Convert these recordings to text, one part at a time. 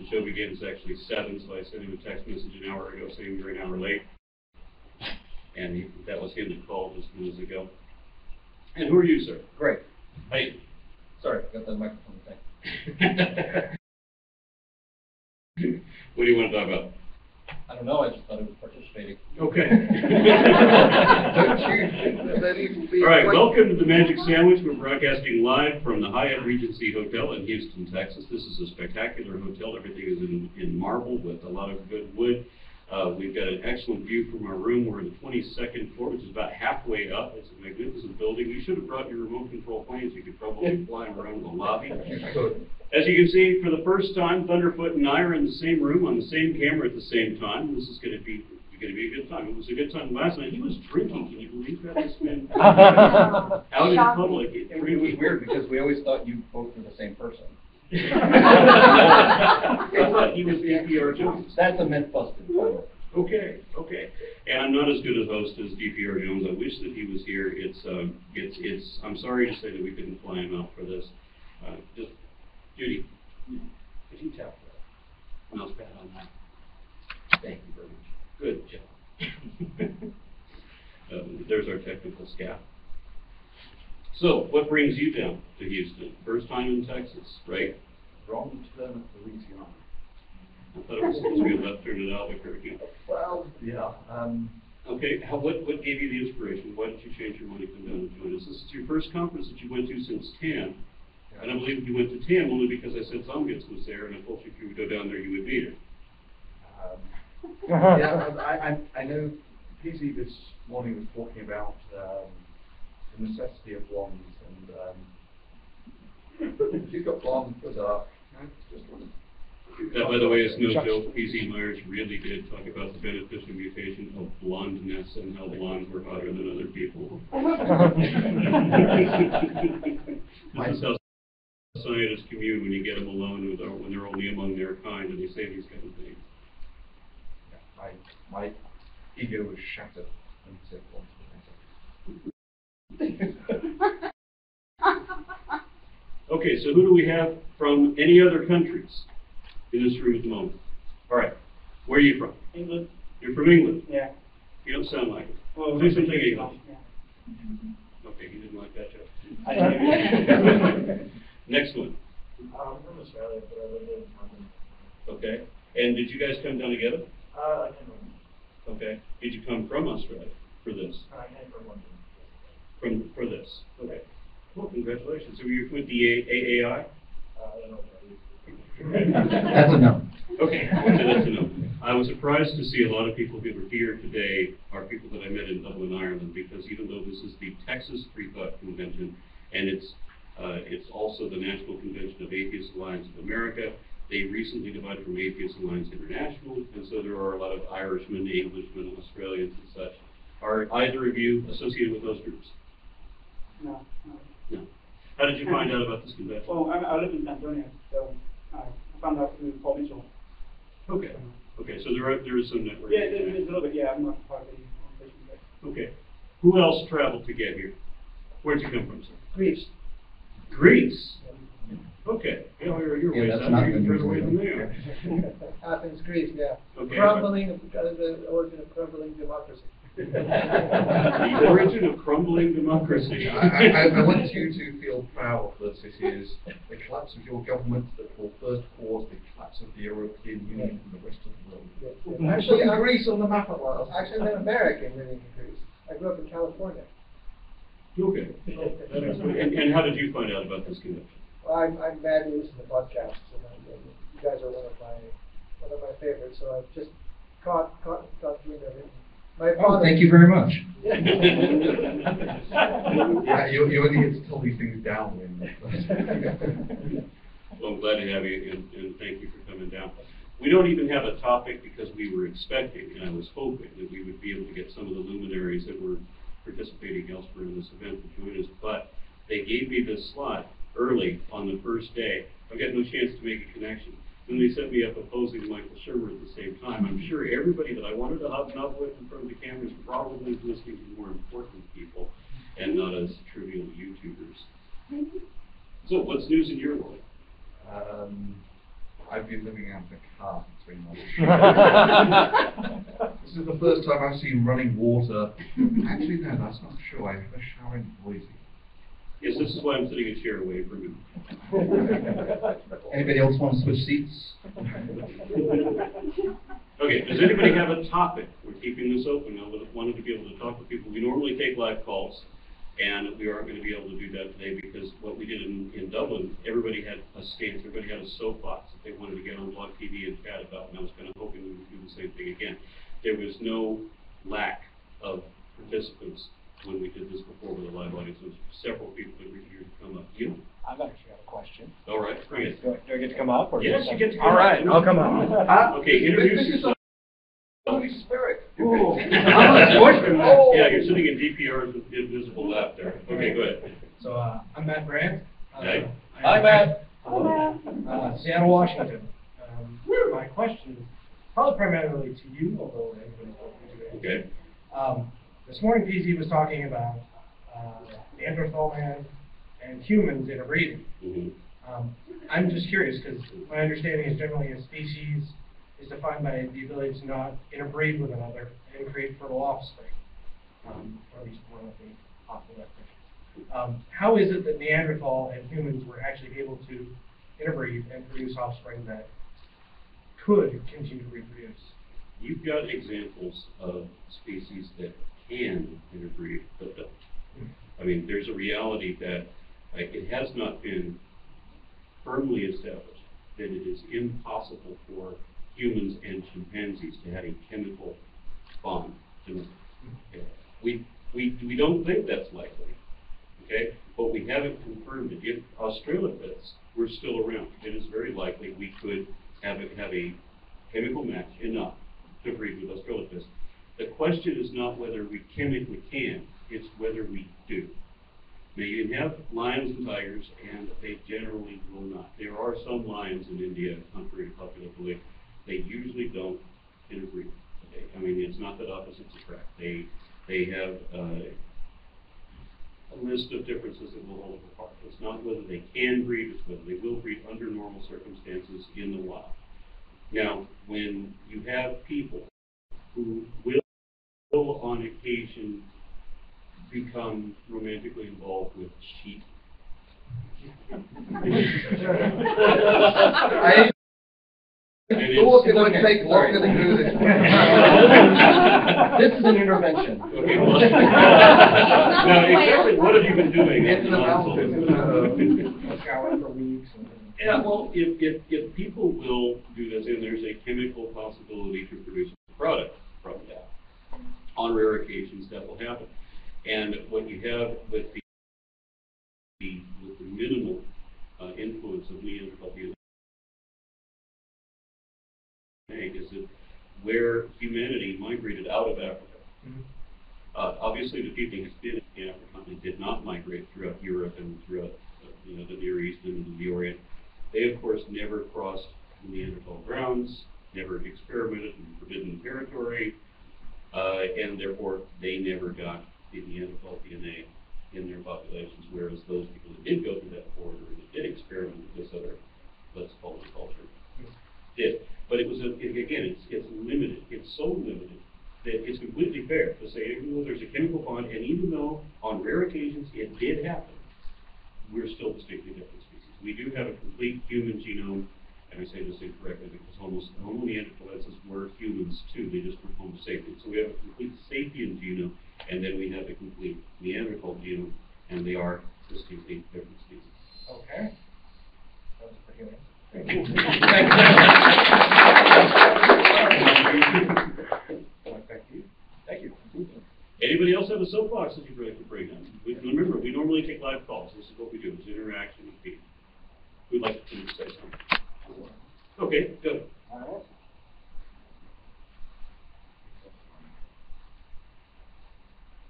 show began is actually 7, so I sent him a text message an hour ago saying we were an hour late. And that was him that called just minutes ago. And who are you, sir? Great. Hey. Sorry, got the microphone thing. What do you want to talk about? I don't know, I just thought it was participating. Okay. Don't you? All right, welcome to the Magic Sandwich. We're broadcasting live from the Hyatt Regency Hotel in Houston, Texas. This is a spectacular hotel. Everything is in marble with a lot of good wood. We've got an excellent view from our room. We're on the 22nd floor, which is about halfway up. It's a magnificent building. You should have brought your remote control planes. You could probably fly them around the lobby. As you can see, for the first time, Thunderfoot and I are in the same room on the same camera at the same time. This is going to be a good time. It was a good time last night. He was drinking. Can you believe that? This man out in public. It was weird because we always thought you both were the same person. I thought he was DPR Jones. That's a myth busted. Okay. And I'm not as good a host as DPR Jones. I wish that he was here. I'm sorry to say that we couldn't fly him out for this. Just Judy, could you tap the mouse pad on that? Thank you very much. Good job. There's our technical staff. So, what brings you down to Houston? First time in Texas, right? Wrong turn at Louisiana. I thought it was supposed to be a left turn at Albuquerque. Well, yeah. Okay, what gave you the inspiration? Why did you change your mind to come down and join us? This is your first conference that you went to since TAM. And I believe you went to TAM only because I said Zomgits was there, and I told you if you would go down there, you would meet her. Yeah, I know PZ this morning was talking about the necessity of blondes, and she's got blonde for dark. That, by the way, is no joke. P.Z. Myers really did talk about the beneficial mutation of blondness and how blondes were hotter than other people. This is how scientists commune when you get them alone when they're only among their kind, and they say these kind of things. Yeah, my ego was shattered when he said blondes. Okay, so who do we have from any other countries in this room at the moment? All right, where are you from? England. You're from England? Yeah. You don't sound like it. Well, say something English. Yeah. Okay, he didn't like that joke. I Next one. I'm from Australia, but I live in London. Okay, and did you guys come down together? I came from. Okay, did you come from Australia for this? I came from London. For this? Okay. Well, congratulations. So you're with the AAI? I don't know That's a no. Okay, that's a no. I was surprised to see a lot of people who were here today are people that I met in Dublin, Ireland, because even though this is the Texas Free Thought Convention, and it's also the National Convention of Atheist Alliance of America, they recently divided from Atheist Alliance International, and so there are a lot of Irishmen, Englishmen, Australians, and such. Are either of you associated with those groups? No. No. How did you find out about this convention? Well, I live in San Antonio, so I found out through Paul Mitchell. Okay. Okay, so there is some network. Yeah, there's a little bit, yeah, I'm not part of the organization yet. Okay. Who else traveled to get here? Where'd you come from, sir? Greece. Greece? Okay. Yeah, you're Yeah, ways that's out. not You're the further news away than they either. are. Athens, Greece, yeah. Okay. Crumbling, the origin of crumbling democracy. The origin of crumbling democracy. I want you to feel proud that it is the collapse of your government that will first cause the collapse of the European Union and the rest of the world. Yeah. Actually, I'm Greece on the map at last. Actually, I'm an American living in Greece. I grew up in California. Okay. That is good. And how did you find out about this convention? Well, I'm mad to listen to podcasts, and you guys are one of my favorites. So I've just caught wind of it. My father, Thank you very much. Yeah, you only get to tell these things downwind. Well, I'm glad to have you, and thank you for coming down. We don't even have a topic because we were expecting, and I was hoping that we would be able to get some of the luminaries that were participating elsewhere in this event to join us, but they gave me this slot early on the first day. I got no chance to make a connection. Then they set me up opposing Michael Shermer at the same time. I'm sure everybody that I wanted to hobnob with in front of the cameras probably listening to more important people and not as trivial YouTubers. So, what's news in your world? I've been living out of a car for 3 months. This is the first time I've seen running water. Actually, no, that's not true. I have a shower in Boise. Yes, this is why I'm sitting a chair away from you. Anybody else want to switch seats? Okay, does anybody have a topic? We're keeping this open. I wanted to be able to talk to people. We normally take live calls, and we aren't going to be able to do that today because what we did in Dublin, everybody had a stance, everybody had a soapbox that they wanted to get on Blog TV and chat about, and I was kind of hoping we would do the same thing again. There was no lack of participants when we did this before with a live audience. There was several people that were here to come up. You? I've actually got a question. All right, bring it. Do I get to come up? Or Yes, you get to come All right, up. I'll come up. Okay, introduce yourself. Holy Spirit. Ooh. Yeah, you're sitting in DPR's invisible lap there. Okay, go ahead. So, I'm Matt Brandt. Hey. Hi, Matt. Seattle, Washington. My question is probably primarily to you, although anybody's welcome to it. Okay. This morning, PZ was talking about Neanderthal man and humans interbreeding. Mm-hmm. I'm just curious because my understanding is generally a species is defined by the ability to not interbreed with another and create fertile offspring, or at least one of the possible definitions. How is it that Neanderthal and humans were actually able to interbreed and produce offspring that could continue to reproduce? You've got examples of species that can interbreed but don't. I mean, there's a reality that it has not been firmly established that it is impossible for humans and chimpanzees to have a chemical bond. Okay. We don't think that's likely, okay? But we haven't confirmed it. If Australopiths were still around, it is very likely we could have a chemical match enough to breed with Australopiths. The question is not whether we chemically can, it's whether we do. Now you can have lions and tigers, and they generally will not. There are some lions in India, contrary to popular belief, they usually don't interbreed. Okay? I mean, it's not that opposites attract. They have a list of differences that will hold them apart. It's not whether they can breed, it's whether they will breed under normal circumstances in the wild. Now, when you have people who will on occasion become romantically involved with sheep. I thought it would take longer to do this. This is an intervention. Okay, well, now, exactly what have you been doing? Into the mountains. Showering for weeks. Yeah, well, if people will do this, and there's a chemical possibility to produce a product from that, on rare occasions that will happen. And what you have with the minimal influence of Neanderthal DNA is that where humanity migrated out of Africa, obviously the people who did in the African continent did not migrate throughout Europe and throughout the Near East and the Orient. They, of course, never crossed the Neanderthal grounds, never experimented in forbidden territory, and therefore they never got the Neanderthal DNA in their populations, whereas those people that did go through that corridor and that did experiment with this other, let's call it culture, did. But it was, again, it's limited. It's so limited that it's completely fair to say, even though there's a chemical bond, and even though on rare occasions it did happen, we're still distinctly different species. We do have a complete human genome, and I say this incorrectly because Homo neanderthalensis were humans too, they just were Homo sapiens. So we have a complete sapien genome, and then we have a complete Neanderthal genome, and they are distinctly different species. Okay. That was pretty good. Thank you. Thank you. Anybody else have a soapbox that you'd like to bring up? Remember, we normally take live calls. This is what we do. It's interaction with people. Who'd like to say something? Okay, good. All right.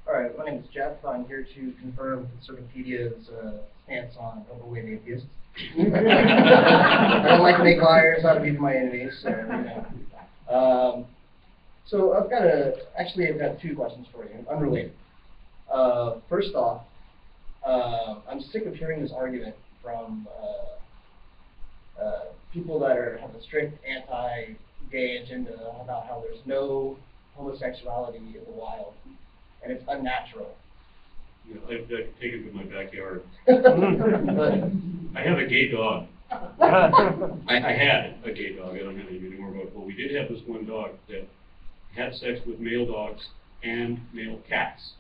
All right, my name is Jeff. I'm here to confirm Conservapedia's stance on overweight atheists. I don't like to make liars out of even my enemies. So I've got two questions for you, unrelated. First off, I'm sick of hearing this argument from people that have a strict anti-gay agenda about how there's no homosexuality in the wild, and it's unnatural. You know, I could take it to my backyard. But I have a gay dog. I had a gay dog. I don't have any anymore. But we did have this one dog that had sex with male dogs and male cats.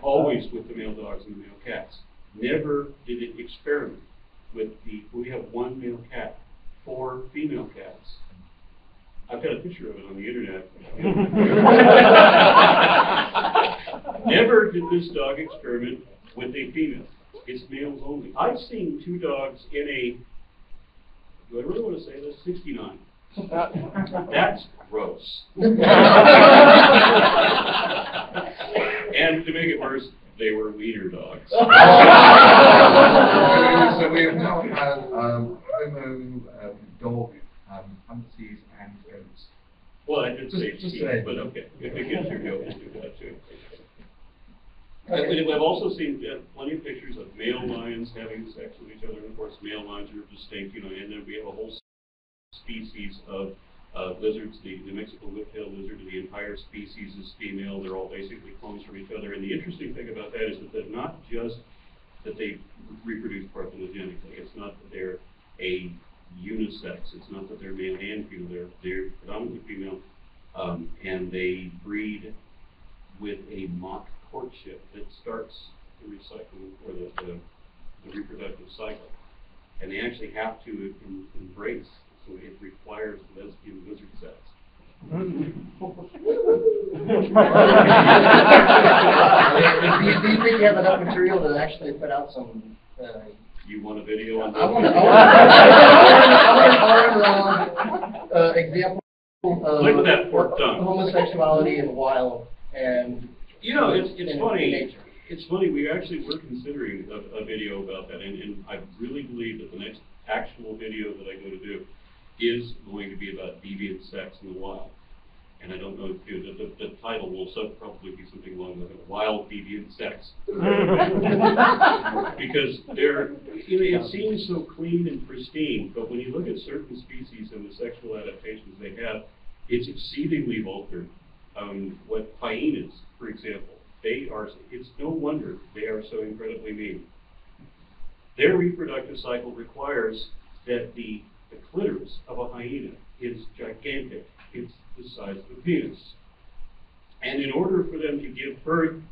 Always with the male dogs and the male cats. Never did it experiment with we have one male cat, 4 female cats. I've got a picture of it on the internet. Never did this dog experiment with a female. It's males only. I've seen 2 dogs in a, do I really want to say this? 69. That's gross. And to make it worse, they were wiener dogs. So we have now had homo dog hunties and goats. Well, I did say Just sheep, say. but okay. If it gets your goat, we'll do that too. I've also seen plenty of pictures of male lions having sex with each other, and of course male lions are distinct, you know, and then we have a whole species of lizards, the Mexican whip-tailed lizard, the entire species is female. They're all basically clones from each other, and the interesting thing about that is that they're not just that they reproduce parthenogenically. It's not that they're a unisex. It's not that they're male and female. They're predominantly female, and they breed with a mock courtship that starts the recycling or the reproductive cycle, and they actually have to embrace. So it requires lesbian lizard sex. do you think you have enough material to actually put out some? You want a video on that? I want an example of Look at that forked tongue. homosexuality in the wild and. You know, it's funny. Nature. It's funny. We actually were considering a video about that, and I really believe that the next actual video that I go to do is going to be about deviant sex in the wild. And I don't know if the title will probably be something along the lines of wild deviant sex. Because it seems so clean and pristine, but when you look at certain species and the sexual adaptations they have, it's exceedingly vulgar. What hyenas, for example, it's no wonder they are so incredibly mean. Their reproductive cycle requires that the clitoris of a hyena is gigantic. It's the size of a penis. And in order for them to give birth,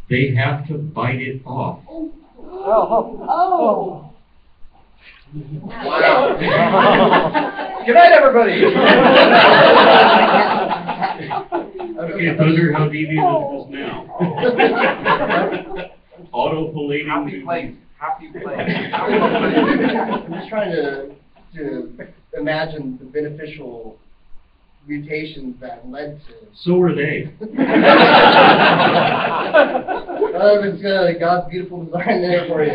they have to bite it off. Oh. Wow. Good night, everybody. Okay, those are how deviant it is now. Auto-pallating. Happy place. I'm just trying to imagine the beneficial mutations that led to. So are they. It's God's beautiful design there for you.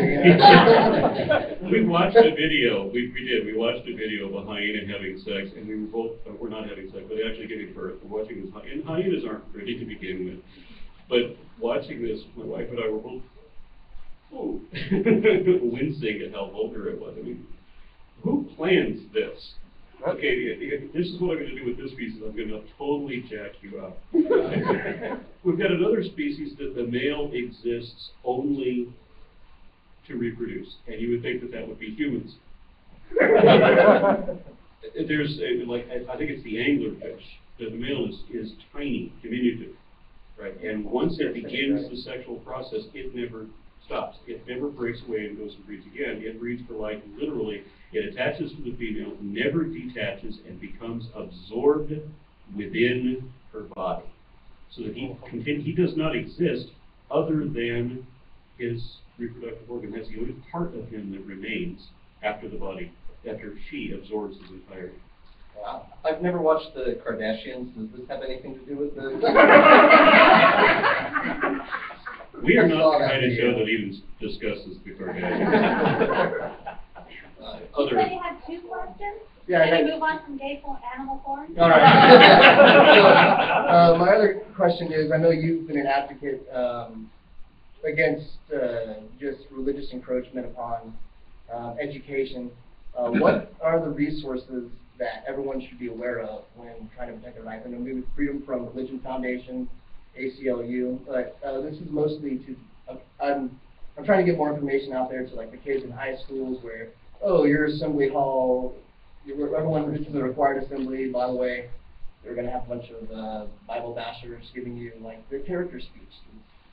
We watched a video. We did. We watched a video of a hyena having sex, and we were both. We're not having sex, but actually giving birth. We're watching this, and hyenas aren't pretty to begin with. But watching this, my wife and I were both wincing at how vulgar it was. I mean, who plans this? Okay, this is what I'm going to do with this species. I'm going to totally jack you up. We've got another species that the male exists only to reproduce, and you would think that would be humans. There's I think it's the anglerfish. The male is tiny, diminutive, right? And once it begins the sexual process, it never stops. It never breaks away and goes and breeds again. It breeds for life, literally. It attaches to the female, never detaches, and becomes absorbed within her body. So that he does not exist other than his reproductive organ. That's the only part of him that remains after she absorbs his entirety. Wow. I've never watched the Kardashians. Does this have anything to do with the... We are not the kind of show that even discusses the Kardashians. Anybody have 2 questions? Yeah, Can we move on from gay porn, animal porn? All right. So, my other question is, I know you've been an advocate against just religious encroachment upon education What are the resources that everyone should be aware of when trying to protect their life? And maybe Freedom from Religion Foundation, ACLU, but this is mostly to, I'm trying to get more information out there to like the kids in high schools where, oh, your assembly hall, everyone is a required assembly, by the way, they're going to have a bunch of Bible bashers giving you like their character speech.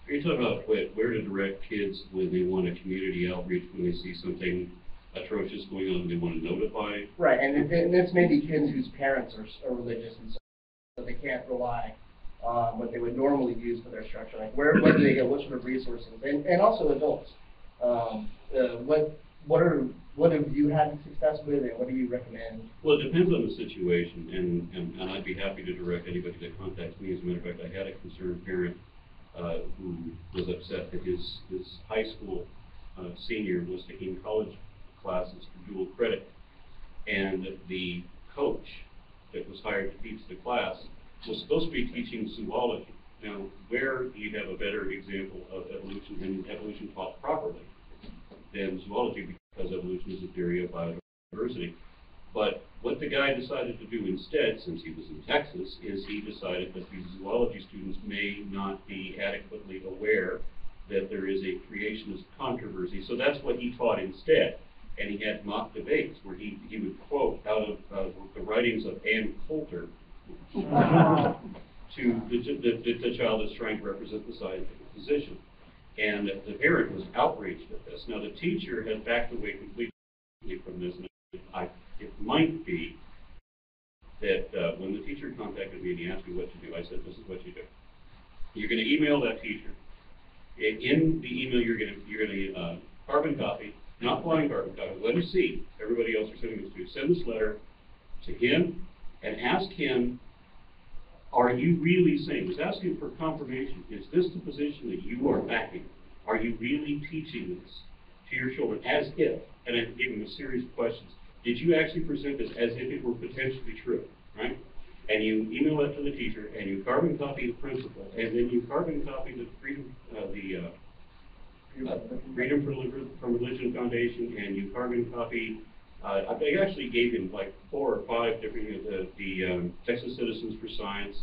Are you talking about where to direct kids when they want a community outreach, when they see something atrocious going on and they want to notify? Right, and it's maybe kids whose parents are religious and so they can't rely on what they would normally use for their structure. Like where do they go? What sort of resources? And also adults. What have you had success with, and what do you recommend? Well, it depends on the situation, and I'd be happy to direct anybody that contacts me. As a matter of fact, I had a concerned parent who was upset that his high school senior was taking college classes for dual credit, and the coach that was hired to teach the class was supposed to be teaching zoology. Now, where do you have a better example of evolution and evolution taught properly than zoology, because evolution is a theory of biodiversity? But what the guy decided to do instead, since he was in Texas, is he decided that the zoology students may not be adequately aware that there is a creationist controversy. So that's what he taught instead. And he had mock debates where he would quote out of the writings of Ann Coulter to the child that's trying to represent the scientific position. And the parent was outraged at this. Now the teacher has backed away completely from this. And it might be that when the teacher contacted me and he asked me what to do, I said, this is what you do. You're going to email that teacher. In the email, you're going to carbon copy, not blind carbon copy. Let him see everybody else you're sending this to. Send this letter to him and ask him, are you really saying, just ask him for confirmation, is this the position that you are backing? Are you really teaching this to your children as if, and I gave him a series of questions, did you actually present this as if it were potentially true, right? And you email it to the teacher, and you carbon copy the principal, and then you carbon copy the Freedom from Religion Foundation, and you carbon copy. I actually gave him like 4 or 5 different, the Texas Citizens for Science,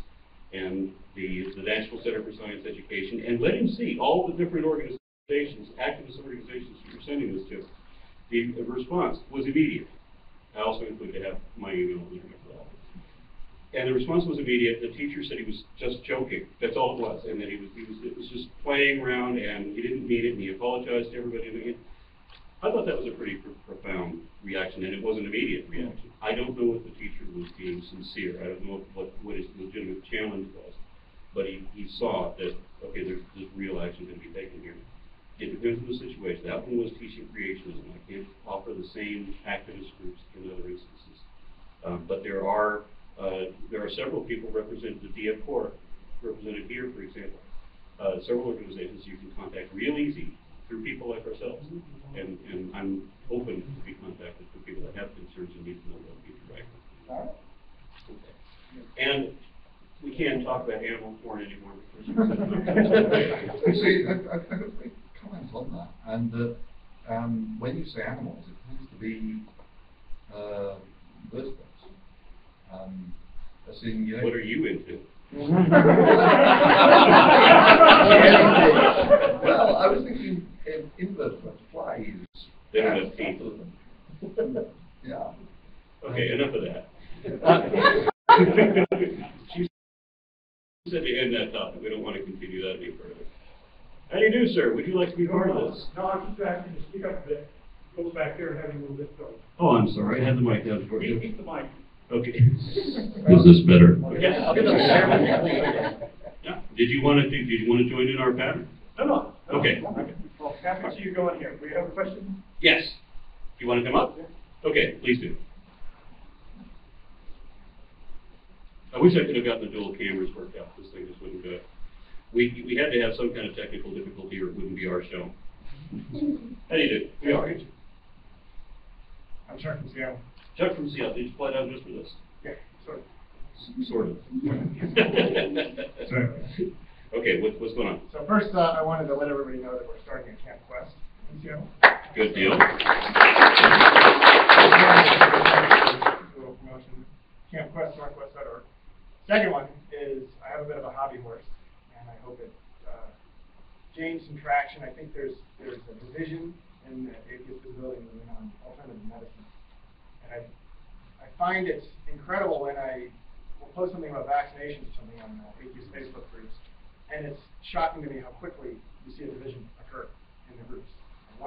and the National Center for Science Education, and let him see all the different organizations, activist organizations you're sending this to. The response was immediate. I also included to have my email in there for that. And the response was immediate. The teacher said he was just joking. That's all it was. And that it was just playing around, and he didn't mean it, and he apologized to everybody. I thought that was a pretty profound reaction, and it was an immediate reaction. I don't know if the teacher was being sincere. I don't know what his legitimate challenge was. But he saw that, okay, there's real action going to be taken here. It depends on the situation. That one was teaching creationism. I can't offer the same activist groups in other instances. But there are several people represented, the DF4, represented here, for example. Several organizations you can contact real easy through people like ourselves. And I'm open to be contacted for people that have concerns and need to know what to be directed. All right. Okay. And we can't talk about animal porn anymore. You see, I've got a quick comment on that. And when you say animals, it tends to be bird dogs. What are you into? Well, I was thinking invertebrates, flies. They don't have teeth. Yeah. Okay, enough of that. She said to end that topic. We don't want to continue that any further. How do you do, sir? Would you like to be part of this? No, I'm just asking you to speak up a bit. Go back there and have you a little bit going. Oh, I'm sorry. I had the mic down for you. Keep the mic. Okay. Is this better? Yes, I'll get the Yeah. Did you want to join in our pattern? No. Okay. Well, happy to see you going here. Do you have a question? Yes. You want to come up? Okay, please do. I wish I could have gotten the dual cameras worked out. This thing just wouldn't do it. We had to have some kind of technical difficulty or it wouldn't be our show. How do you do? We are. I'm Chuck from Seattle. Chuck from Seattle. Did you fly down just for this? Yeah, sort of. Sort of. Sorry. Okay, what's going on? So first, I wanted to let everybody know that we're starting at Camp Quest in Seattle. Good deal. campquest.northwest.org. Second one is I have a bit of a hobby horse, and I hope it gains some traction. I think there's a division in the atheist visibility movement on alternative medicine. And I find it's incredible when I will post something about vaccinations or something on atheist Facebook groups, and it's shocking to me how quickly you see a division occur in the groups.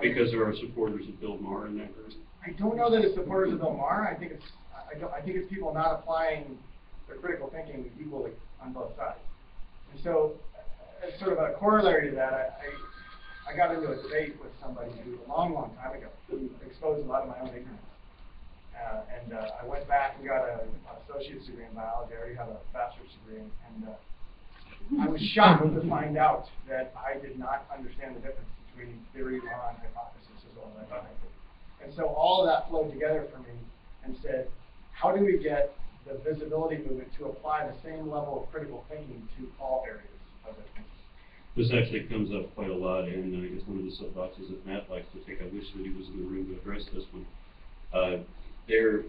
Because there are supporters of Bill Maher in that group? I don't know that it's supporters of Bill Maher. I think it's people not applying their critical thinking equally on both sides. And so, as sort of a corollary to that, I got into a debate with somebody who, a long, long time ago, who exposed a lot of my own ignorance. I went back and got an associate's degree in biology. I already have a bachelor's degree, and I was shocked to find out that I did not understand the difference between theory, law, and hypothesis as well as I thought I did. And so all of that flowed together for me and said, how do we get the visibility movement to apply the same level of critical thinking to all areas of their thinking? This actually comes up quite a lot, and I guess one of the soapboxes that Matt likes to take, I wish that he was in the room to address this one. There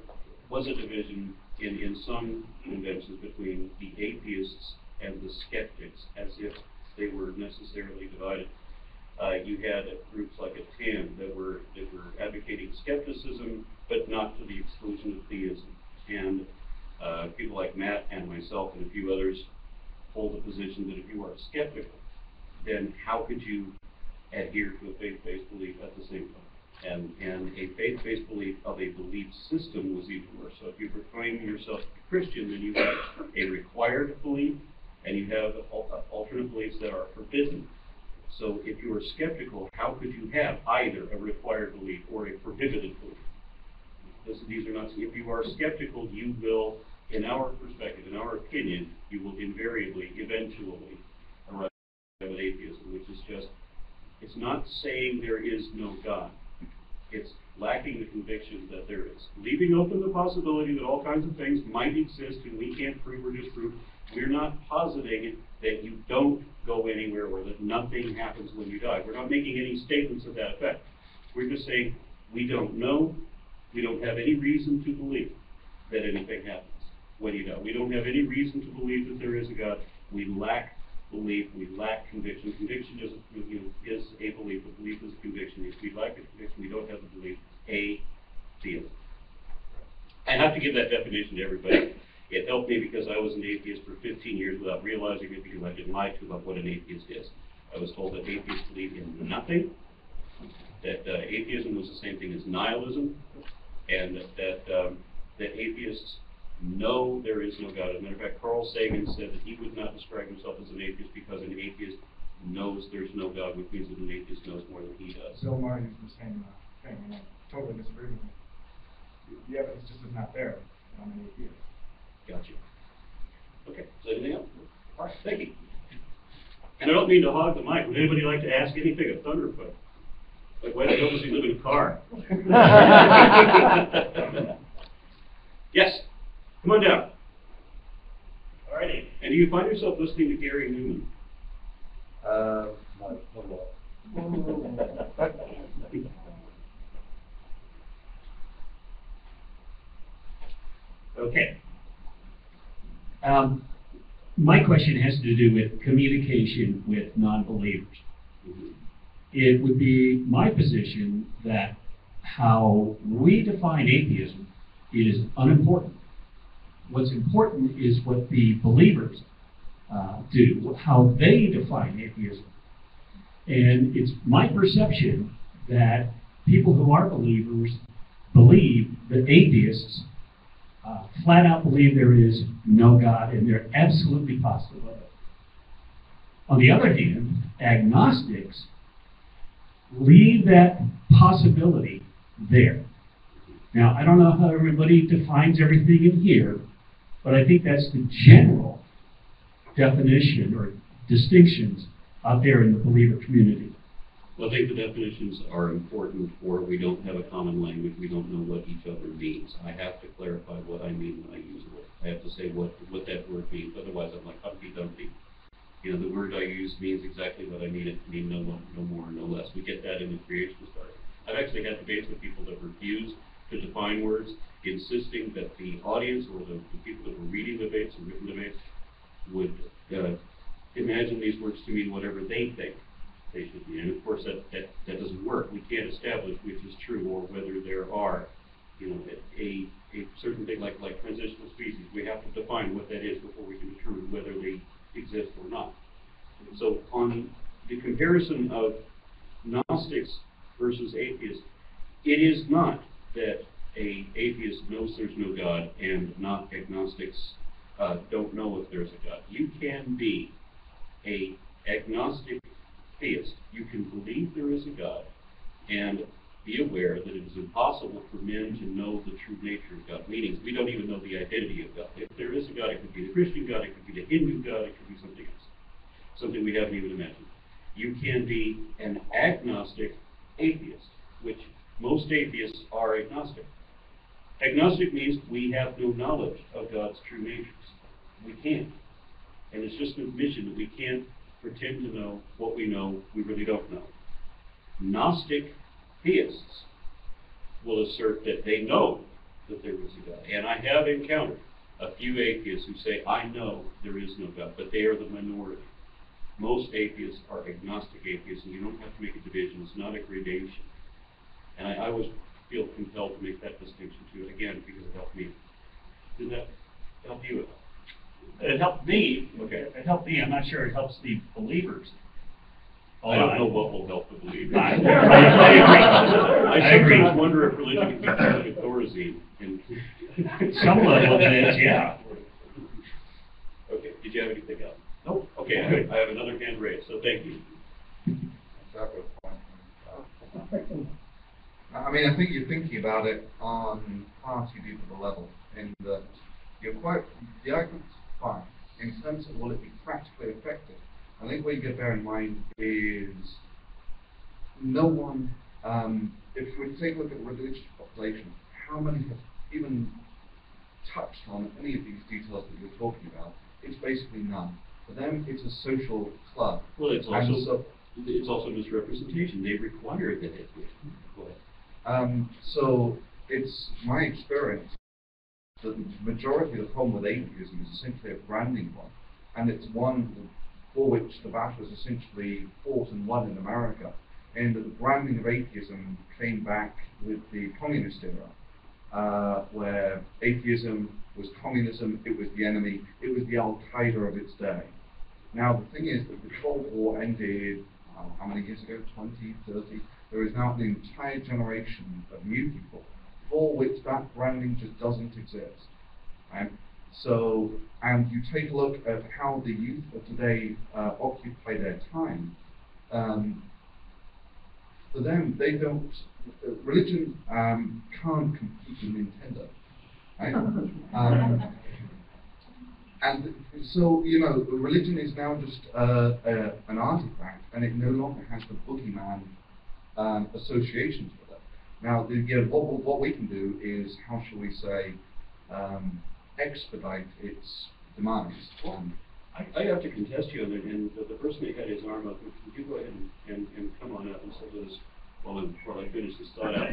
was a division in some conventions between the atheists and the skeptics, as if they were necessarily divided. You had groups like ATAN that were advocating skepticism, but not to the exclusion of theism. And people like Matt and myself and a few others hold the position that if you are skeptical, then how could you adhere to a faith-based belief at the same time? And a faith-based belief of a belief system was even worse. So if you proclaim yourself a Christian, then you have a required belief, and you have alternate beliefs that are forbidden. So if you are skeptical, how could you have either a required belief or a prohibited belief? These are not. If you are skeptical, you will, in our perspective, in our opinion, you will invariably, eventually, arrive at atheism, which is just, it's not saying there is no God. It's lacking the conviction that there is. Leaving open the possibility that all kinds of things might exist and we can't prove or disprove. We're not positing that you don't go anywhere or that nothing happens when you die. We're not making any statements of that effect. We're just saying we don't know. We don't have any reason to believe that anything happens when you die. We don't have any reason to believe that there is a God. We lack belief. We lack conviction. Conviction is a belief. A belief is a conviction. If we lack a conviction, we don't have the belief. Atheism. I have to give that definition to everybody. It helped me because I was an atheist for 15 years without realizing it, because I've been lied to about what an atheist is. I was told that atheists believe in nothing, that atheism was the same thing as nihilism, and that atheists know there is no God. As a matter of fact, Carl Sagan said that he would not describe himself as an atheist because an atheist knows there's no God, which means that an atheist knows more than he does. Bill Maher used the same thing, and I totally disagree with him. The evidence just is not there on an atheist. Gotcha. Okay, is there anything else? All right, thank you. And I don't mean to hog the mic. Would anybody like to ask anything of Thunderfoot? Like, why the hell does he live in a car? Yes, come on down. All righty. And do you find yourself listening to Gary Newman? Not a lot. Okay. My question has to do with communication with non-believers. It would be my position that how we define atheism is unimportant. What's important is what the believers do, how they define atheism. And it's my perception that people who are believers believe that atheists flat out believe there is no God, and they're absolutely positive of it. On the other hand, agnostics leave that possibility there. Now, I don't know how everybody defines everything in here, but I think that's the general definition or distinctions out there in the believer community. Well, I think the definitions are important, or we don't have a common language. We don't know what each other means. I have to clarify what I mean when I use a word. I have to say what that word means. Otherwise, I'm like Humpty Dumpty. You know, the word I use means exactly what I need it to mean, no more, no less. We get that in the creation story. I've actually had debates with people that refuse to define words. insisting that the audience or the people that were reading debates and written debates would imagine these words to mean whatever they think they should be. And of course that doesn't work. We can't establish which is true or whether there are, you know, a certain thing like transitional species. We have to define what that is before we can determine whether they exist or not. So on the comparison of Gnostics versus atheists, it is not that a atheist knows there's no God and not agnostics don't know if there's a God. You can be a agnostic theist. You can believe there is a God and be aware that it is impossible for men to know the true nature of God. Meaning, we don't even know the identity of God. If there is a God, it could be the Christian God, it could be the Hindu God, it could be something else. Something we haven't even imagined. You can be an agnostic atheist, which most atheists are agnostic. Agnostic means we have no knowledge of God's true natures. We can't. And it's just an admission that we can't pretend to know what we know we really don't know. Gnostic theists will assert that they know that there is a God. And I have encountered a few atheists who say, I know there is no God, but they are the minority. Most atheists are agnostic atheists, and you don't have to make a division. It's not a gradation. And I always feel compelled to make that distinction too, again, because it helped me. Did that help you? It helped me. Okay. It helped me. I'm not sure it helps the believers. I don't know what will help the believers. I agree. I sometimes wonder if religion can be like Thorazine. Some level of it, yeah. Okay, did you have anything else? Nope. Okay, I have another hand raised, so thank you. I mean, I think you're thinking about it on far too deep of a level, in that the argument's fine in terms of will it be practically effective. I think what you get to bear in mind is no one, if we take a look at the religious population, how many have even touched on any of these details that you're talking about? It's basically none. For them, it's a social club. Well, it's also misrepresentation. They require that it be. Go ahead. So it's my experience that the majority of the problem with atheism is essentially a branding one, and it's one for which the battle is essentially fought and won in America. And that the branding of atheism came back with the communist era, where atheism was communism, it was the enemy, it was the Al-Qaeda of its day. Now the thing is that the Cold War ended, how many years ago, 20, 30? There is now an entire generation of new people for which that branding just doesn't exist. Right? So, and you take a look at how the youth of today occupy their time. For them, they don't, religion can't compete with Nintendo. Right? And so, you know, religion is now just an artifact, and it no longer has the boogeyman associations with it. Now, what we can do is, how shall we say, expedite its demise. I have to contest you on it, and the person that had his arm up, would you go ahead and come on up and say this while I finish this thought out.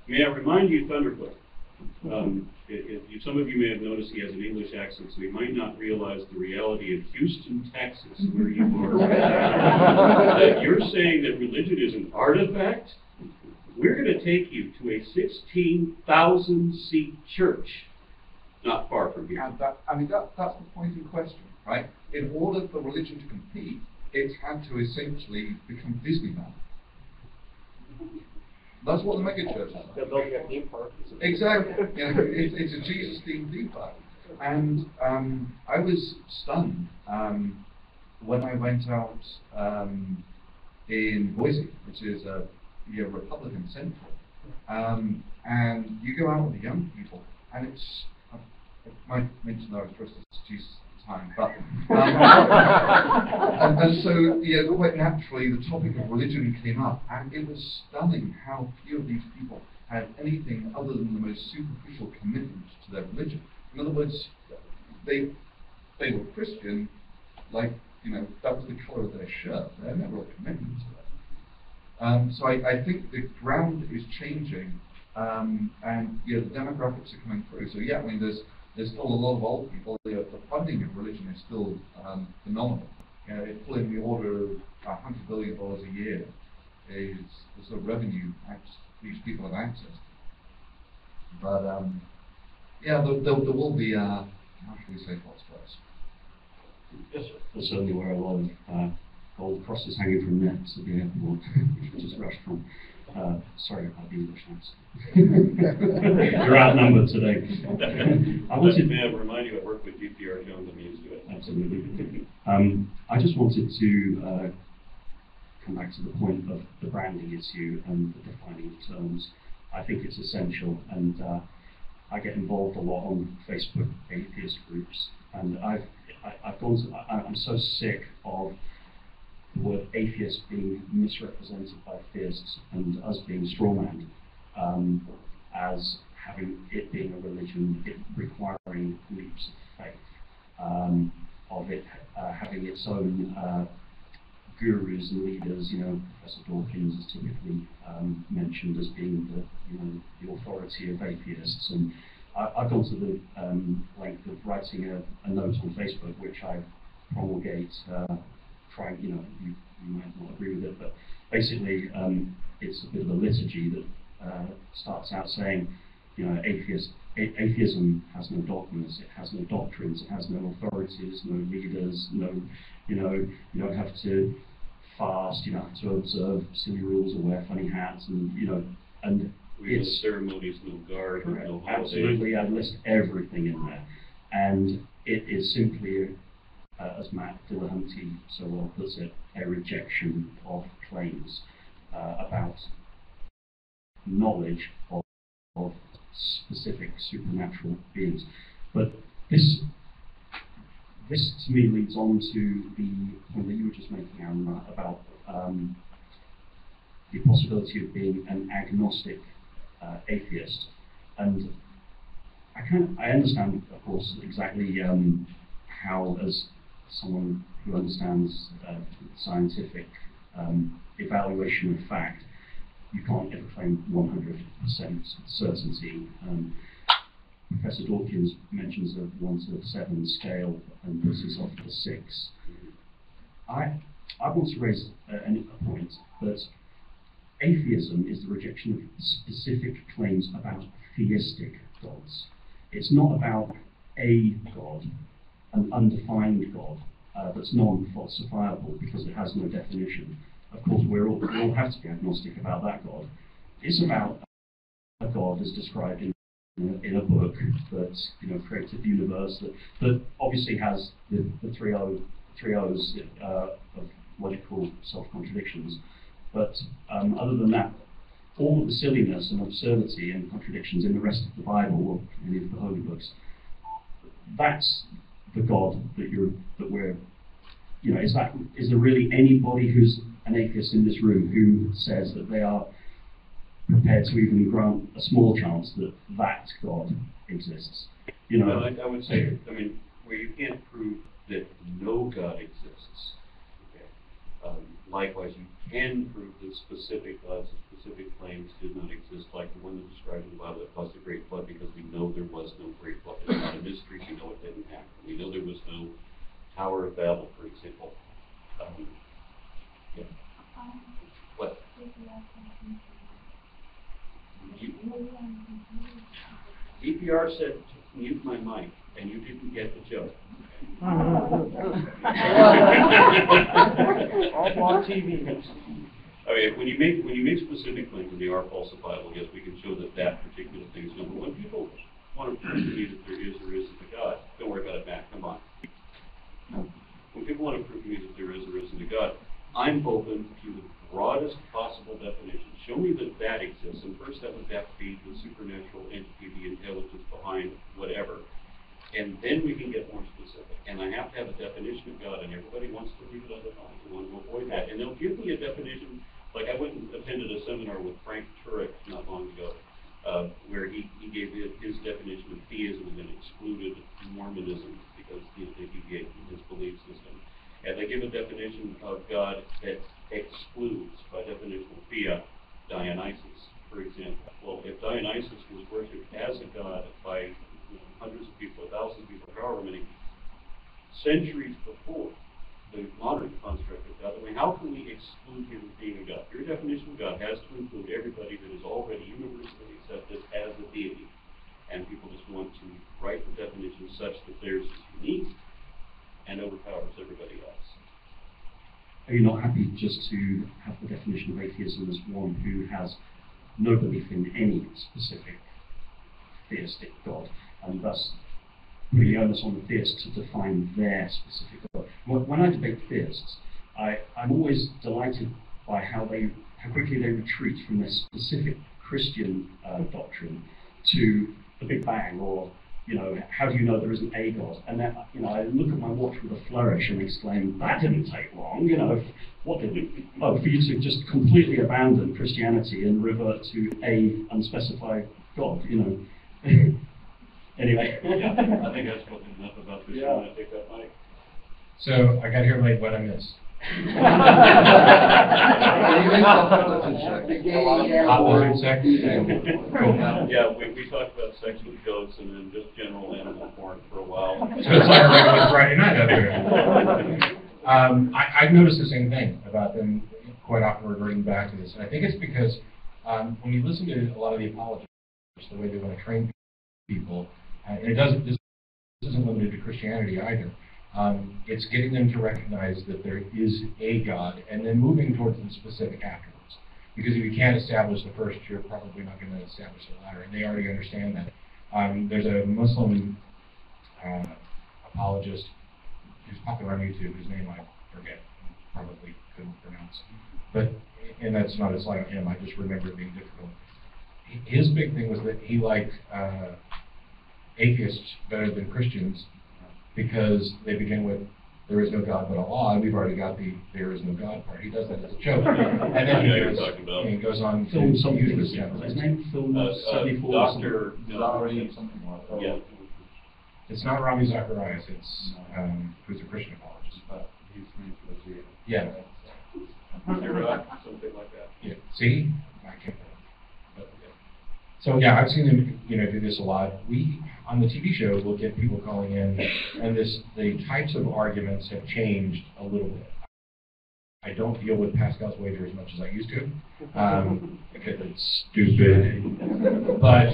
May I remind you, Thunderfoot, some of you may have noticed he has an English accent, so he might not realize the reality of Houston, Texas, where you are. You're saying that religion is an artifact? We're going to take you to a 16,000-seat church not far from here. And that's the point in question, right? In order for religion to compete, it's had to essentially become Disneyland. That's what the megachurches are. They're building a theme park. Exactly. You know, it's a Jesus-themed theme park. And I was stunned when I went out in Boise, which is a Republican central, and you go out with the young people, and it's, I might mention that I was dressed as Jesus at the time, but, and so, quite naturally, the topic of religion came up, and it was stunning how few of these people had anything other than the most superficial commitment to their religion. In other words, they were Christian, like, that was the colour of their shirt. They had never a commitment to it. So I think the ground is changing And the demographics are coming through. So yeah, I mean, there's still a lot of old people. The funding of religion is still phenomenal. It's still in the order of $100 billion a year is the sort of revenue these people have access to. But yeah, there will be how should we say hotspots? Yes, sir. There's certainly where a lot of gold crosses hanging from nets at the airport, which we just rushed from. Sorry about the English accent. You're outnumbered today. May I remind you, I work with DPR Jones. I'm used to it. Absolutely. I just wanted to come back to the point of the branding issue and the defining of terms. I think it's essential, and I get involved a lot on Facebook atheist groups, and I'm so sick of the word atheist being misrepresented by theists and us being strawmanned as having it being a religion, it requiring leaps of faith, of it having its own gurus and leaders. Professor Dawkins is typically mentioned as being the authority of atheists, and I've gone to the length of writing a note on Facebook, which I promulgate. Trying, you might not agree with it, but basically it's a bit of a liturgy that starts out saying, atheism has no dogmas, it has no doctrines, it has no authorities, no leaders, you don't have to fast, you don't have to observe silly rules or wear funny hats, and no ceremonies, no guard, no holidays. Absolutely, I list everything in there, and it is simply as Matt Dillahunty so well puts it, a rejection of claims about knowledge of specific supernatural beings. But this to me leads on to the point that you were just making, Aronra, about the possibility of being an agnostic atheist. And I understand, of course, exactly how, as someone who understands scientific evaluation of fact, you can't ever claim 100% certainty. Professor Dawkins mentions a 1 to 7 scale and puts himself at a 6. I want to raise a point that atheism is the rejection of specific claims about theistic gods. It's not about a god, an undefined God that's non-falsifiable because it has no definition. Of course, we all have to be agnostic about that God. It's about a God as described in a book that created the universe that obviously has the three O's of what it called self-contradictions. But other than that, all of the silliness and absurdity and contradictions in the rest of the Bible or any of the holy books, that's the God that we're, is there really anybody who's an atheist in this room who says that they are prepared to even grant a small chance that God exists? Well, I would say, where you can't prove that no God exists, okay. Likewise, you can prove that specific gods and specific claims did not exist, like the one that described in the Bible that caused the Great Flood, because we know there was no Great Flood. It's not a mystery. We know it didn't happen. We know there was no Tower of Babel, for example. Yeah. What? DPR said to mute my mic, and you didn't get the joke. All on TV. When you make specific claims and they are falsifiable, yes, we can show that particular thing is number one. People want to prove to me that there is or isn't a God. Don't worry about it, Matt. Come on. When people want to prove to me that there is or isn't a God, I'm open to the broadest possible definition. Show me that exists, and first that would have to be the supernatural entity, the intelligence behind whatever. And then we can get more specific. And I have to have a definition of God, and everybody wants to leave it undefined. They want to avoid that. And they'll give me a definition, like I went and attended a seminar with Frank Turek not long ago, where he gave his definition of theism and then excluded Mormonism because they deviate from his belief system. And they give a definition of God that excludes, by definition, Thea, Dionysus, for example. Well, if Dionysus thousands of people, however many centuries before the modern construct of God. I mean, how can we exclude him from being a God? Your definition of God has to include everybody that is already universally accepted as a deity. And people just want to write the definition such that theirs is unique and overpowers everybody else. Are you not happy just to have the definition of atheism as one who has no belief in any specific theistic God, and thus really onus on the theists to define their specific God? When I debate theists, I'm always delighted by how quickly they retreat from their specific Christian doctrine to the Big Bang, or how do you know there isn't a God? And then, I look at my watch with a flourish and exclaim, that didn't take long, what did it? Oh, for you to just completely abandon Christianity and revert to a unspecified God, Anyway. Yeah, I think that's spoken enough about this. Yeah. I'm going to take that mic. So I got here late, what I missed? Hot word sex. Yeah, we talked about sex with goats and then just general animal porn for a while. So it's like a regular Friday night out there. I've noticed the same thing about them quite often reverting back to this. And I think it's because when you listen to a lot of the apologists, the way they want to train people, and this isn't limited to Christianity either. It's getting them to recognize that there is a God and then moving towards the specific afterwards. Because if you can't establish the first, you're probably not going to establish the latter, and they already understand that. There's a Muslim apologist who's popular on YouTube, whose name I forget, probably couldn't pronounce. And that's not a slight on him, I just remember it being difficult. His big thing was that he liked atheists better than Christians because they begin with, there is no God but Allah, and we've already got the there is no God part. He does that as a joke. And then he goes on to use this. His name? Film 74. Dr. something like that. Yeah. It's not Rami Zacharias, it's who's a Christian apologist. He's named for the Jew. Yeah. Something like that. Yeah. See? I can't remember. So yeah, I've seen them, do this a lot. We on the TV show will get people calling in, and the types of arguments have changed a little bit. I don't deal with Pascal's wager as much as I used to, because it's stupid. But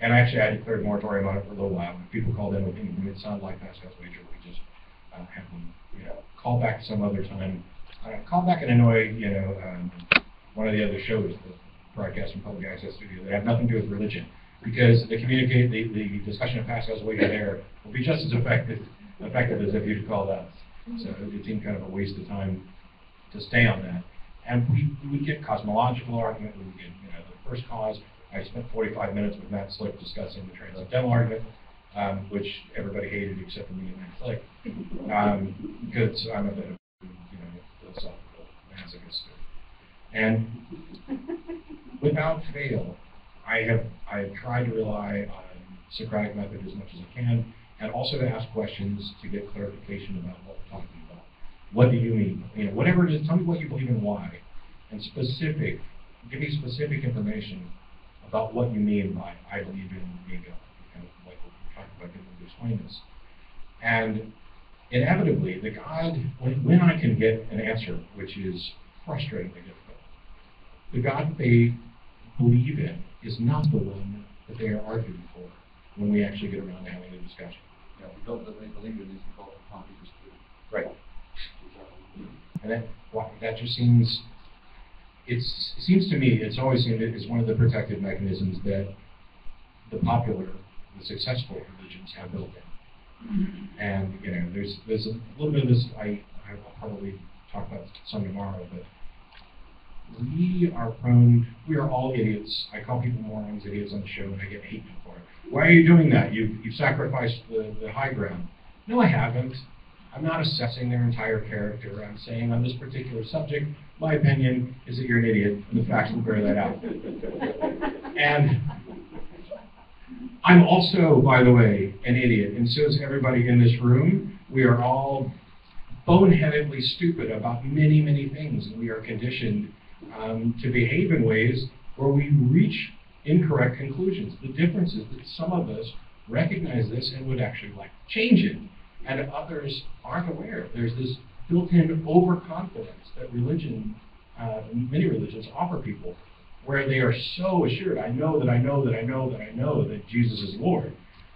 and actually, I declared a moratorium on it for a little while. When people called in with anything that sounded like Pascal's wager, we just have them, call back some other time. Call back and annoy, one of the other shows that broadcast from public access studio that have nothing to do with religion, because the discussion of Pascal's wager there will be just as effective as if you'd called us. So it seemed kind of a waste of time to stay on that. And we would get cosmological argument. We would get the first cause. I spent 45 minutes with Matt Slick discussing the transcendental argument, which everybody hated except for me and Matt Slick, because I'm a bit of philosophical masochist. And without fail, I have tried to rely on Socratic method as much as I can, and also to ask questions to get clarification about what we're talking about. What do you mean? Whatever it is, tell me what you believe and why, and give me specific information about what you mean by I believe in ego, kind of like what we're talking about, getting to explain this. And inevitably, the God, when I can get an answer, which is frustratingly difficult, the God that they believe in is not the one that they are arguing for when we actually get around to having a discussion. Yeah, the God that they believe in is the God that can't be disputed. Right. And that just seems, it seems to me, it's always seemed it's one of the protective mechanisms that the successful religions have built in. And, there's a little bit of this, I'll probably talk about some tomorrow, but we are all idiots. I call people morons, idiots on the show, and I get hate for it. Why are you doing that? You've sacrificed the high ground. No, I haven't. I'm not assessing their entire character. I'm saying on this particular subject, my opinion is that you're an idiot, and the facts will bear that out. And I'm also, by the way, an idiot, and so is everybody in this room. We are all boneheadedly stupid about many, many things, and we are conditioned to behave in ways where we reach incorrect conclusions. The difference is that some of us recognize this and would actually like to change it. And others aren't aware. There's this built-in overconfidence that religion, many religions offer people, where they are so assured, I know that I know that I know that I know that Jesus is Lord,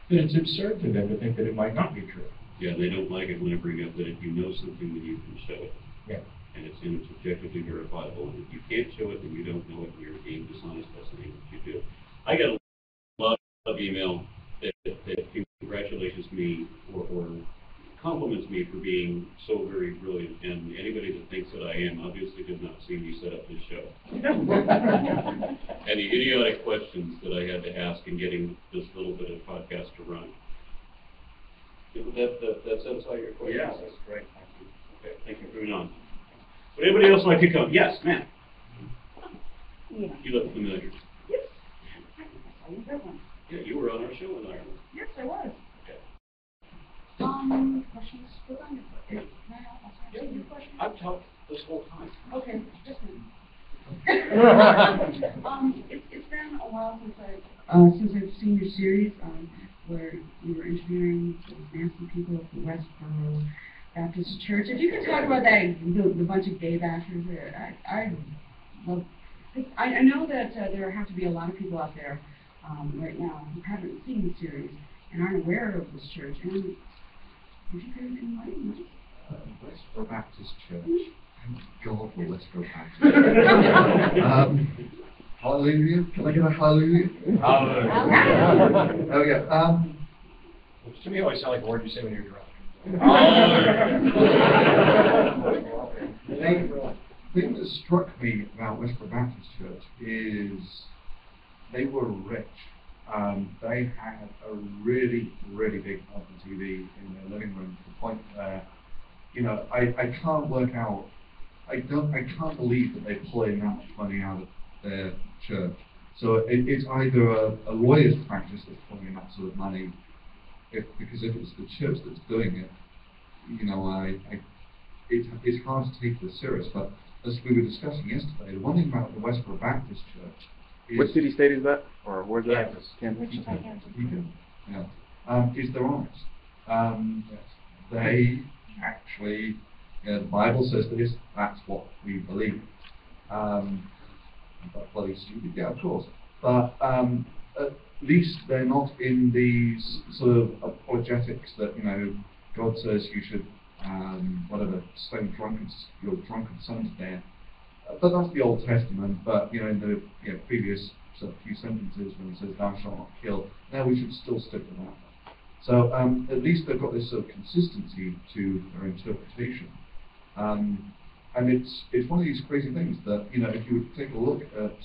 that it's absurd to them to think that it might not be true. Yeah, they don't like it when I bring up that if you know something, then you can show it. Yeah. And it's objectively verifiable. And if you can't show it, then you don't know it, and you're being dishonest. That's the thing that you do. I got a lot of email that congratulates me or compliments me for being so very brilliant. And anybody that thinks that I am obviously did not see me set up this show. And the idiotic questions that I had to ask in getting this little bit of podcast to run. That satisfy your question? Yeah, that's great. Thank you. Okay, thank you for moving on. Would anybody else like to come? Yes, ma'am. Yeah. You look familiar. Yes. I saw you good one. Yeah, you were on our show in Ireland. Yes, I was. Okay. Questions for Thunderf00t? Can I ask you a question? I've talked this whole time. Okay, just a minute. It's been a while since I've seen your series where you were interviewing those nasty people at the Westboro Baptist Church. If you could talk about that, the bunch of gay bashers there, I love. I know that there have to be a lot of people out there right now who haven't seen the series and aren't aware of this church. And if you could enlighten us. Westboro Baptist Church. Thank God for Westboro Baptist. Hallelujah. Can I get a hallelujah? Hallelujah. Oh yeah. Which to me always sound like a word you say when you're drunk. The thing that struck me about Westboro Baptist Church is they were rich. They had a really, really big open TV in their living room to the point where, you know, I can't work out. I can't believe that they pull in that much money out of their church. So it's either a lawyer's practice that's pulling in that sort of money, because if it's the church that's doing it, you know, it's hard to take this serious. But as we were discussing yesterday, the one thing about the Westboro Baptist Church is... What city state is that? Or where's that? Kansas. Yeah. Is they're honest. They actually, the Bible says this, that's what we believe. But bloody stupid, yeah, of course. But at least they're not in these sort of apologetics that, you know, God says you should, stone your drunken son to death. But that's the Old Testament. But you know, in the previous sort of few sentences when it says "Thou shalt not kill," now we should still stick with that. So at least they've got this sort of consistency to their interpretation. And it's one of these crazy things that, you know, if you would take a look at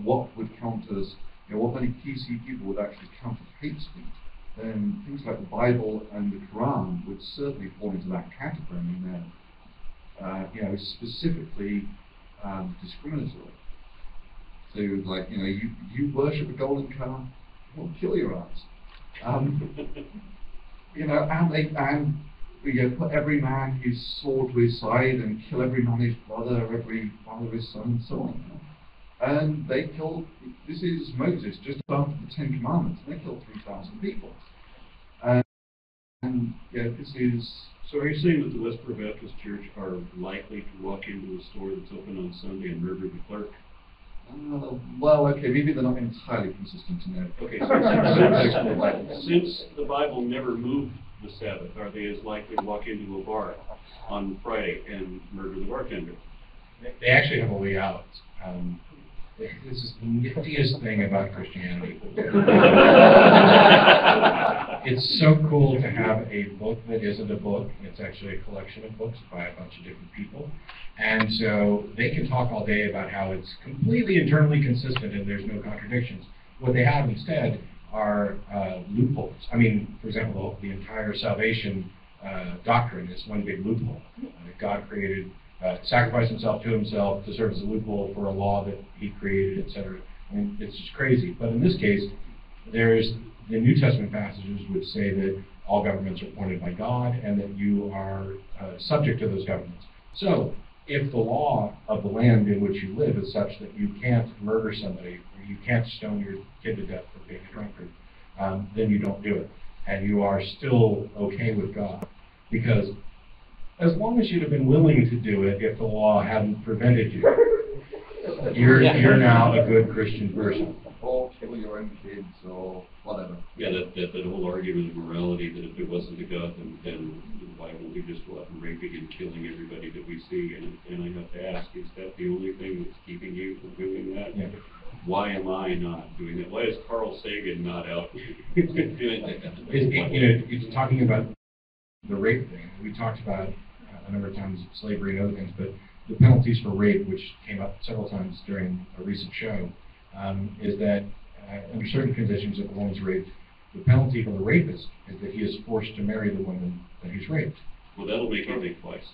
what would count as, you know, what many PC people would actually count as hate speech, then things like the Bible and the Quran would certainly fall into that category. I mean, they're, you know, specifically discriminatory. So, like, you know, you worship a golden calf, we'll kill your ass. You know, and you know, put every man his sword to his side and kill every man his brother, every father his son, and so on. You know? And they killed, this is Moses, just after the 10 Commandments, and they killed 3,000 people. And yeah, this is... So are you saying that the Westboro Baptist Church are likely to walk into a store that's open on Sunday and murder the clerk? Well, okay, maybe they're not entirely consistent in there. Okay, since the Bible never moved the Sabbath, are they as likely to walk into a bar on Friday and murder the bartender? They actually have a way out. This is the niftiest thing about Christianity. It's so cool to have a book that isn't a book. It's actually a collection of books by a bunch of different people. And so they can talk all day about how it's completely internally consistent and there's no contradictions. What they have instead are loopholes. I mean, for example, the entire salvation doctrine is one big loophole. God created, sacrificed himself to himself to serve as a loophole for a law that he created, etc. I mean, it's just crazy. But in this case, there's the New Testament passages which say that all governments are appointed by God and that you are subject to those governments. So, if the law of the land in which you live is such that you can't murder somebody or you can't stone your kid to death for being a drunkard, then you don't do it. And you are still okay with God. Because as long as you'd have been willing to do it if the law hadn't prevented you, you're now a good Christian person. Or kill your own kids or whatever. Yeah, that whole argument of morality, that if there wasn't a God, then why won't we just go out and raping and killing everybody that we see? And I have to ask, is that the only thing that's keeping you from doing that? Yeah. Why am I not doing that? Why is Carl Sagan not out doing that? It's talking about the rape thing. We talked about a number of times slavery and other things, but the penalties for rape, which came up several times during a recent show, is that under certain conditions, if a woman's raped, the penalty for the rapist is that he is forced to marry the woman that he's raped. Well, that'll make you think twice.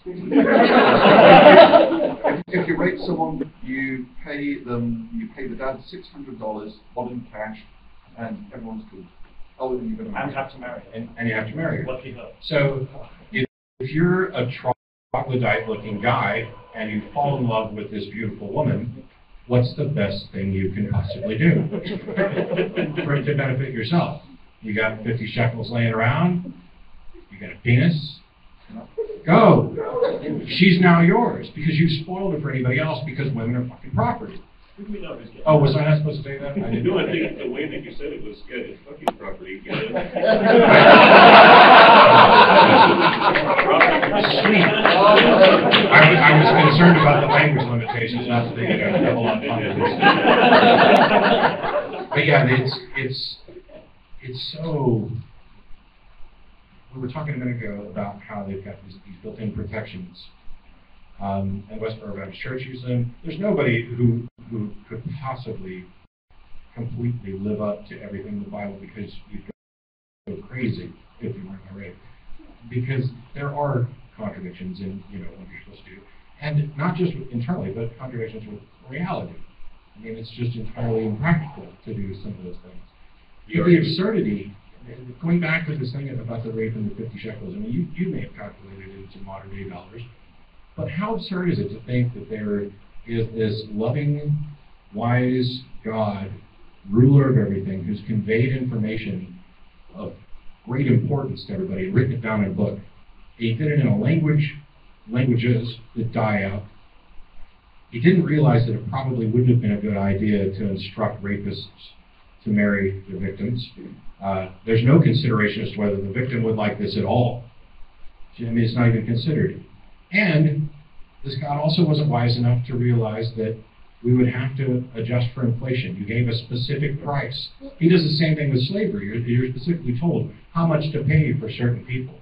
If you rape someone, you pay the dad $600, one in cash, and everyone's good. Oh, and you're going to marry. And have to marry. And you have to marry her. Lucky her. So if you're a troglodyte-looking guy and you fall in love with this beautiful woman, what's the best thing you can possibly do for it to benefit yourself? You got 50 shekels laying around, you got a penis, go. She's now yours because you spoiled her for anybody else because women are fucking property. Oh, was I not supposed to say that? I didn't. No, I think the way that you said it was good. It's fucking property. Get it? I was concerned about the language limitations, not that they get a double on fun. But yeah, it's so. We were talking a minute ago about how they've got these built-in protections. And Westboro Baptist Church uses them. There's nobody who could possibly completely live up to everything in the Bible because you'd go crazy if you weren't already. Because there are contradictions in what you're supposed to do, and not just internally, but contradictions with reality. I mean, it's just entirely impractical to do some of those things. But the absurdity, going back to this thing about the rape and the 50 shekels. I mean, you may have calculated it into modern day dollars. But how absurd is it to think that there is this loving, wise God, ruler of everything, who's conveyed information of great importance to everybody and written it down in a book. He did it in a languages that die out. He didn't realize that it probably wouldn't have been a good idea to instruct rapists to marry their victims. There's no consideration as to whether the victim would like this at all. I mean, it's not even considered. And this God also wasn't wise enough to realize that we would have to adjust for inflation. You gave a specific price. He does the same thing with slavery. You're specifically told how much to pay for certain people.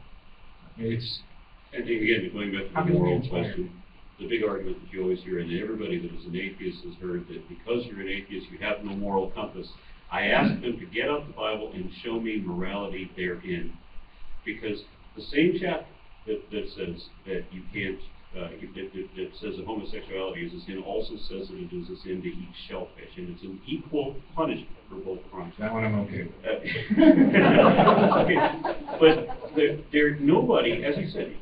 It's and again, going back to the moral question, the big argument that you always hear, and everybody that is an atheist has heard, that because you're an atheist, you have no moral compass. I ask them to get out the Bible and show me morality therein. Because the same chapter that says that you can't, that says that homosexuality is a sin, also says that it is a sin to eat shellfish, and it's an equal punishment for both crimes. That one I'm okay with. But nobody, as you said,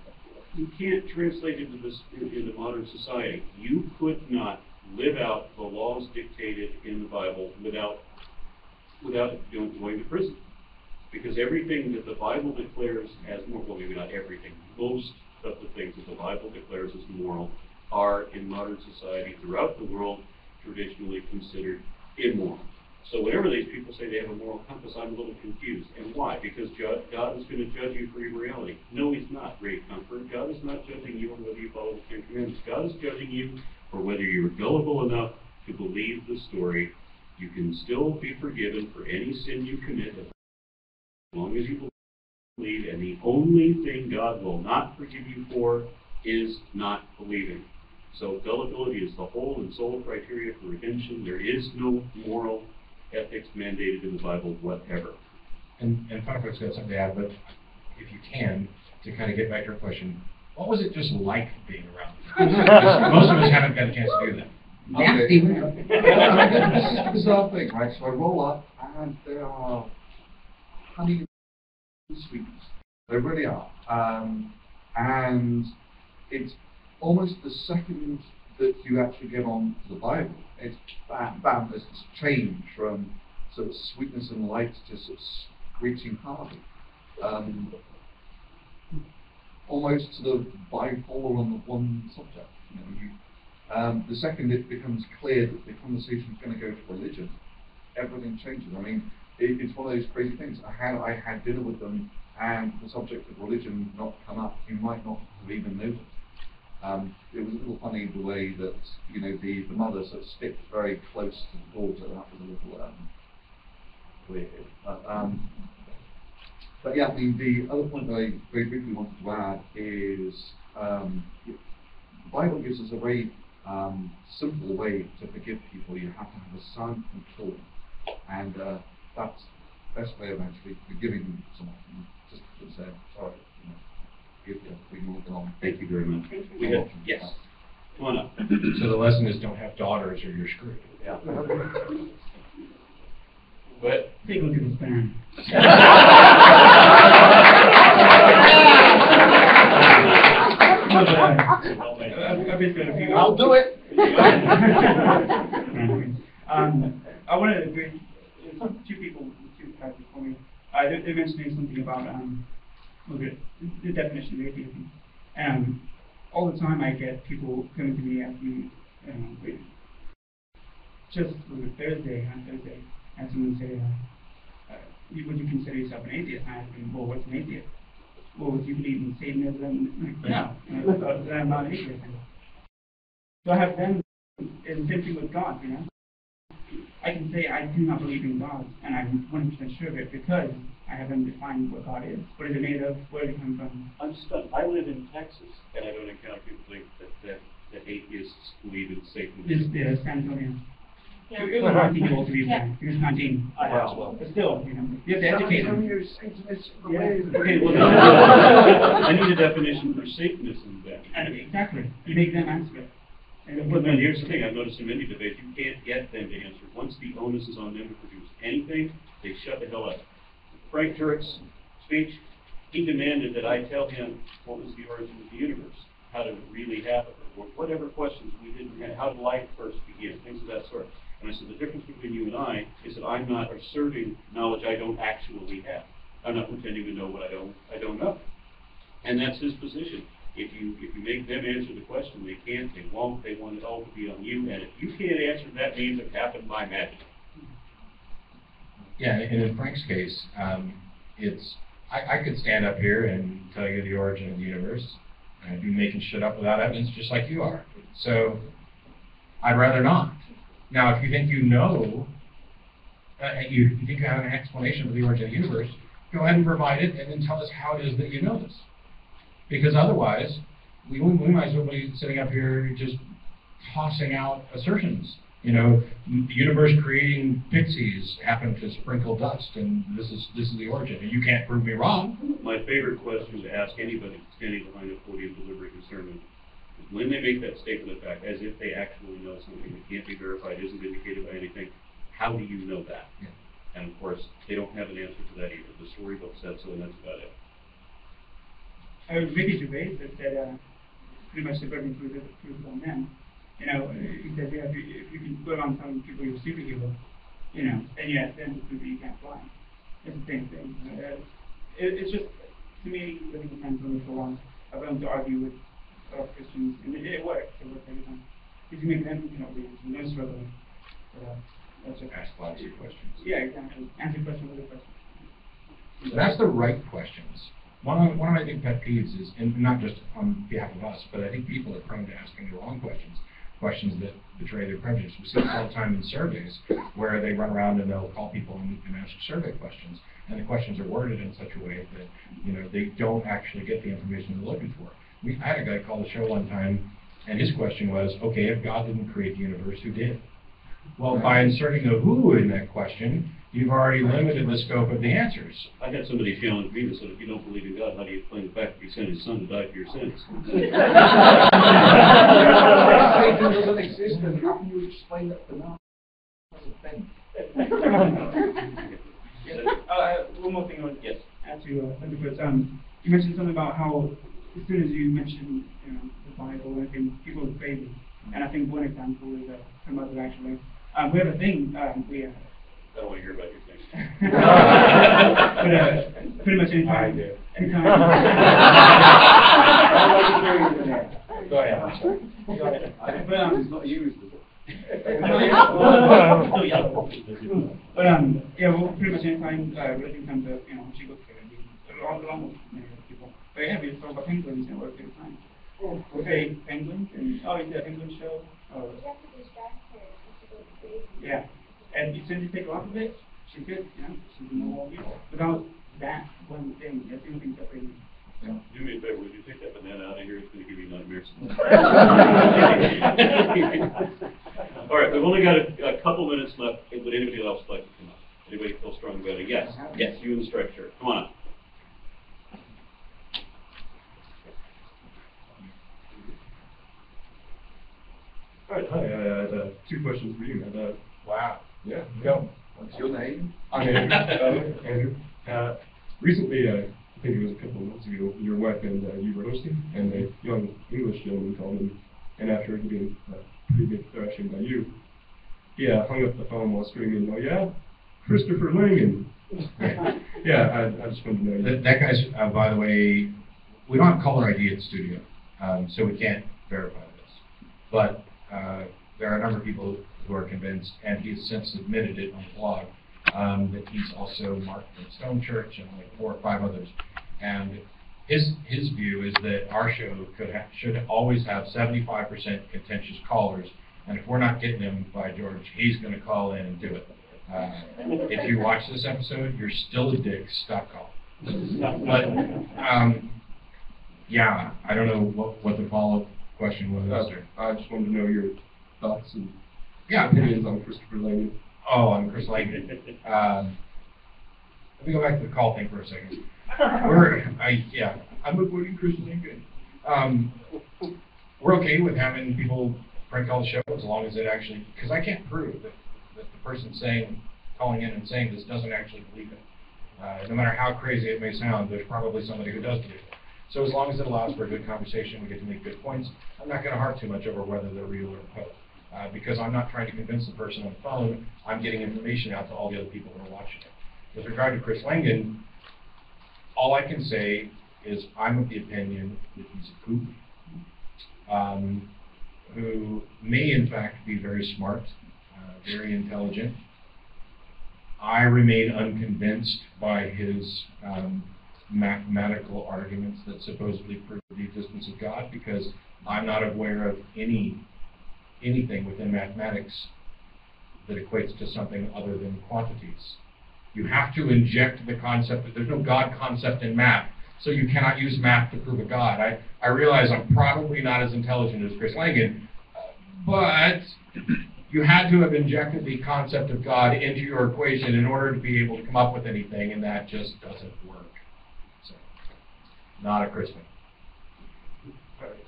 you can't translate into modern society. You could not live out the laws dictated in the Bible without going to prison. Because everything that the Bible declares as moral, well, maybe not everything, most of the things that the Bible declares as moral are in modern society throughout the world traditionally considered immoral. So whenever these people say they have a moral compass, I'm a little confused. And why? Because God is going to judge you for your morality. No, He's not, great comfort. God is not judging you on whether you follow the Ten Commandments. God is judging you for whether you're gullible enough to believe the story. You can still be forgiven for any sin you commit as long as you believe, and the only thing God will not forgive you for is not believing. So gullibility is the whole and sole criteria for redemption. There is no moral ethics mandated in the Bible whatever. And Thunderf00t's got something to add, but if you can, to kind of get back to your question, what was it just like being around? Most of us haven't got a chance to do that. Nasty. This is the bizarre thing, right? So I roll up, and there are honey sweets. They really are. And it's almost the second that you actually get on to the Bible, it's bam, bam, there's this change from sort of sweetness and light to sort of screeching harmony. Almost sort of bipolar on the one subject. The second it becomes clear that the conversation is going to go to religion, everything changes. I mean, it's one of those crazy things. I had dinner with them, and the subject of religion not come up. You might not have even noticed. It was a little funny the way that the mother sort of sticked very close to the daughter. That was a little weird. But yeah, the other point that I very briefly wanted to add is the Bible gives us a very simple way to forgive people. You have to have a sound control, and that's the best way of actually forgiving someone. Just to say, sorry, forgive you, we can move along. Thank you very much. We have, yes, come on up. So the lesson is don't have daughters or you're screwed. Yeah. But take a look at this fan. I'll do it. I wanted to agree. Two people before me. They're mentioning something about the definition of atheism. All the time I get people coming to me asking me, just on Thursday, I had someone say, would you consider yourself an atheist? And I asked them, well, what's an atheist? Well, do you believe in Satanism? Like, no. Then I'm not an atheist. So I have them, it's the same thing with God, I can say I do not believe in God, and I'm 100% sure of it because I haven't defined what God is. What is it made of? Where did it come from? I'm stunned. I live in Texas, and I don't encounter people that atheists believe in Satanism. This is San Antonio. Yeah, it was 19 years old to be fair. He was 19. Wow. But still, you have to educate him. Okay, well, I need a definition for Satanism then. Exactly. You make them answer it. But then here's the thing, I've noticed in many debates, you can't get them to answer. Once the onus is on them to produce anything, they shut the hell up. Frank Turek's speech, he demanded that I tell him what was the origin of the universe, how did it really happen, or whatever questions we didn't have, how did life first begin, things of that sort. And I said, the difference between you and I is that I'm not asserting knowledge I don't actually have. I'm not pretending to know what I don't know. And that's his position. If you make them answer the question, they can't, they won't, they want it all to be on you, and if you can't answer, that means it happened by magic. Yeah, and in Frank's case, I could stand up here and tell you the origin of the universe. I'd be making shit up without evidence, just like you are. So I'd rather not. Now, if you think you know, you think you have an explanation for the origin of the universe, go ahead and provide it, and then tell us how it is that you know this. Because otherwise, we might as well be sitting up here just tossing out assertions. The universe creating pixies happened to sprinkle dust, and this is the origin, and you can't prove me wrong. My favorite question to ask anybody standing behind a podium delivering a sermon is when they make that statement of fact, as if they actually know something that can't be verified, isn't indicated by anything, how do you know that? Yeah. And of course, they don't have an answer to that either. The storybook said so, and that's about it. Ricky Gervais said pretty much the burden of on them. He said, yeah, if you can go around telling people you're a superhero, and you ask them to prove that you can't fly. It's the same thing. It's just, to me, I think it depends on for a while. I've been able to argue with Christians, and it works. It works every time. If you make them, read, and they're struggling. That's just ask lots of questions. Yeah, exactly. Answer questions with a question. That's the right questions. One of my big pet peeves is, and not just on behalf of us, but I think people are prone to asking the wrong questions that betray their prejudice. We see this all the time in surveys where they run around and they'll call people and ask survey questions, and the questions are worded in such a way that they don't actually get the information they're looking for. I had a guy call the show one time, and his question was, okay, if God didn't create the universe, who did? Well, by inserting the who in that question, you've already limited the scope of the answers. I had somebody challenge me that said, if you don't believe in God, how do you explain the fact that he sent his son to die for your sins? Satan doesn't exist, and how can you explain that to now? That's a thing. One more thing I would add to Thunderf00t. You mentioned something about how as soon as you mention the Bible, I think people are crazy. And I think one example is her mother actually. We have a thing, I don't want to hear about your thing. But pretty much anytime. I do. Anytime. Go ahead. I'm sorry. Go ahead. But, It's not used. But yeah, well, pretty much anytime religion comes up, she goes there. Along with people. But yeah, we talk about penguins and what a good time. Okay, penguins and it's a penguin show. Yeah, and since you take her off of it, she's good. She's no good. Without that one thing, that's the only thing separating. Do me a favor, would you take that banana out of here? It's going to give you nightmares. All right, we've only got a couple minutes left. Would anybody else like to come up? Anybody feel strong about it? Yes, yes, you in the striped shirt. Come on up. All right, hi, I had 2 questions for you. Wow. Yeah, go. What's your name? I'm Andrew. Recently, I think it was a couple of months ago, your wife and you were hosting, and a young English gentleman called in, and after getting a pretty big thrashing by you, he hung up the phone while screaming, "Oh yeah, Christopher Langan." Yeah, I just wanted to know. That guy's, by the way, we don't have caller ID at the studio, so we can't verify this. But there are a number of people who are convinced, and he's since admitted it on the blog, that he's also marked from Stone Church and like 4 or 5 others. And his view is that our show should always have 75% contentious callers, and if we're not getting them, by George, he's going to call in and do it. If you watch this episode, you're still a dick. Stop calling. But yeah, I don't know what the follow-up question was. I just wanted to know your thoughts and Yeah, opinions on Christopher Langan. Oh, I'm Chris Langan. Let me go back to the call thing for a second. I'm avoiding Chris Langan. We're okay with having people prank call the show as long as it actually, because I can't prove that the person calling in and saying this doesn't actually believe it. No matter how crazy it may sound, there's probably somebody who does believe it. So as long as it allows for a good conversation, we get to make good points, I'm not going to harp too much over whether they're real or fake. Because I'm not trying to convince the person on the phone, I'm getting information out to all the other people who are watching it. With regard to Chris Langan, all I can say is I'm of the opinion that he's a kook, who may in fact be very smart, very intelligent. I remain unconvinced by his mathematical arguments that supposedly prove the existence of God, because I'm not aware of anything within mathematics that equates to something other than quantities. You have to inject the concept that there's no God concept in math, so you cannot use math to prove a God. I realize I'm probably not as intelligent as Chris Langan, but you had to have injected the concept of God into your equation in order to be able to come up with anything, and that just doesn't work. So, not a Chris Langan.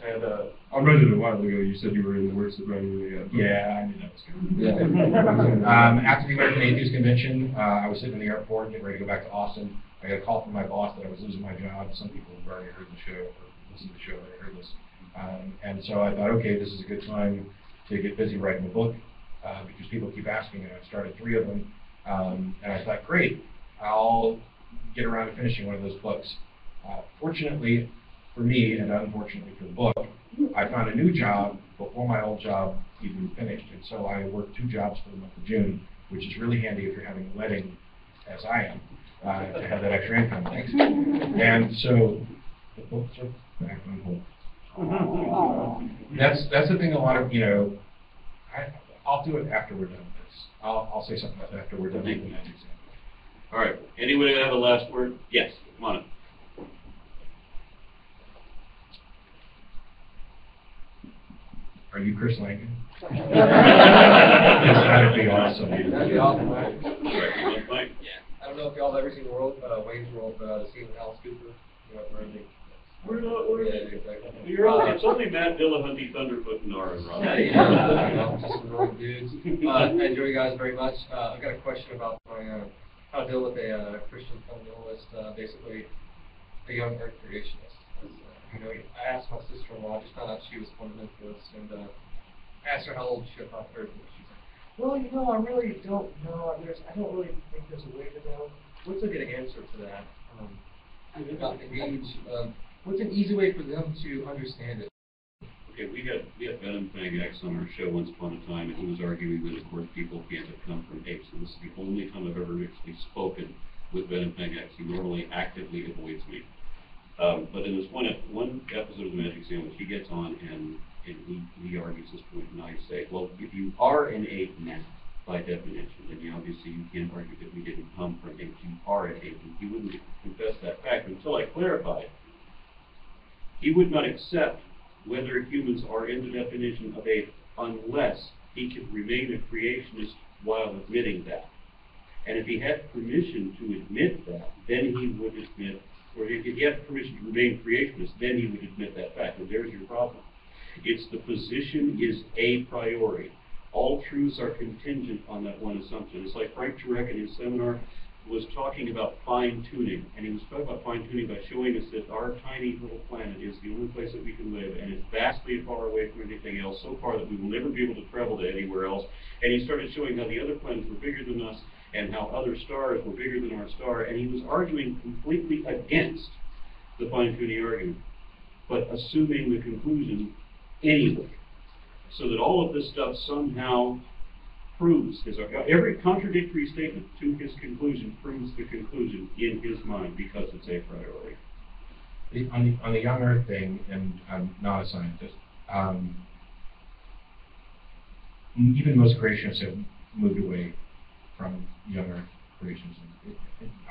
And I read it a while ago. You said you were in the works of writing the Yeah, I knew that was good. After the American Atheist Convention, I was sitting in the airport getting ready to go back to Austin. I got a call from my boss that I was losing my job. Some people have already heard the show, or listened to the show, already heard this. And so I thought, okay, this is a good time to get busy writing a book, because people keep asking, and I've started 3 of them. And I thought, great, I'll get around to finishing one of those books. Fortunately for me, and unfortunately for the book, I found a new job before my old job even finished. And so I worked 2 jobs for the month of June, which is really handy if you're having a wedding, as I am, to have that extra income. Thanks. And so the books are back on hold. That's the thing. A lot of I'll do it after we're done with this. I'll say something about that after we're done making that example. All right. Anybody have a last word? Yes. Come on up. Are you Chris Langan? That'd be awesome. That'd be awesome, right? Yeah. I don't know if y'all have ever seen Wayne's World, Stephen Alice Cooper. We're not. Yeah, exactly. It's only Matt, dillahunty, thunderf00t, and aronra. Just some normal dudes. I enjoy you guys very much. I've got a question about how to deal with a Christian fundamentalist, basically a young earth creationist. I asked my sister-in-law, I just found out she was fundamentalist, and I asked her how old she thought the earth was. She's like, well, you know, I really don't know. I don't really think there's a way to know. What's a good answer to that? About the age of, what's an easy way for them to understand it? Okay, we had Venom Fang X on our show once upon a time, and he was arguing that, of course, people can't have come from apes. And this is the only time I've ever actually spoken with Venom Fang X. He normally actively avoids me. But in this one episode of the Magic Sandwich, he gets on and he argues this point, and I say, well, if you are an ape now, by definition, then obviously you can't argue that we didn't come from apes. You are an ape, and he wouldn't confess that fact until I clarified. He would not accept whether humans are in the definition of ape unless he could remain a creationist while admitting that. And if he had permission to admit that, then he would admit, or if he had permission to remain creationist, then he would admit that fact. And there's your problem. It's the position is a priori. All truths are contingent on that one assumption. It's like Frank Turek in his seminar was talking about fine-tuning, and he was talking about fine-tuning by showing us that our tiny little planet is the only place that we can live, and it's vastly far away from anything else, so far that we will never be able to travel to anywhere else. And he started showing how the other planets were bigger than us, and how other stars were bigger than our star, and he was arguing completely against the fine-tuning argument, but assuming the conclusion anyway, so that all of this stuff somehow proves every contradictory statement to his conclusion proves the conclusion in his mind because it's a priori. On the young Earth thing, and I'm not a scientist, even most creationists have moved away from young Earth creationism.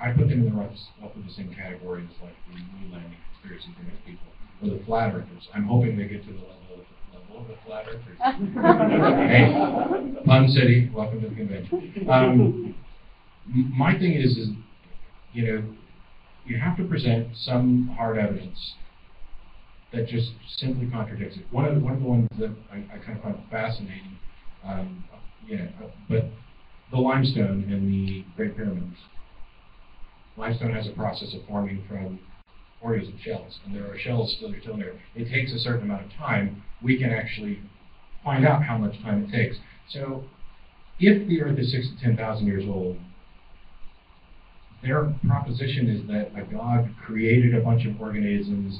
I put them in the roughly the same category as like the moon landing conspiracy theorist people, or the flat earthers. I'm hoping they get to the level of the flat earthers. Hey, Pun City, welcome to the convention. My thing is, you know, you have to present some hard evidence that just simply contradicts it. One of the ones that I kind of find fascinating, but the limestone in the Great Pyramids. Limestone has a process of forming from organism shells, and there are shells still in there. It takes a certain amount of time. We can actually find out how much time it takes. So, if the Earth is 6,000 to 10,000 years old, their proposition is that a god created a bunch of organisms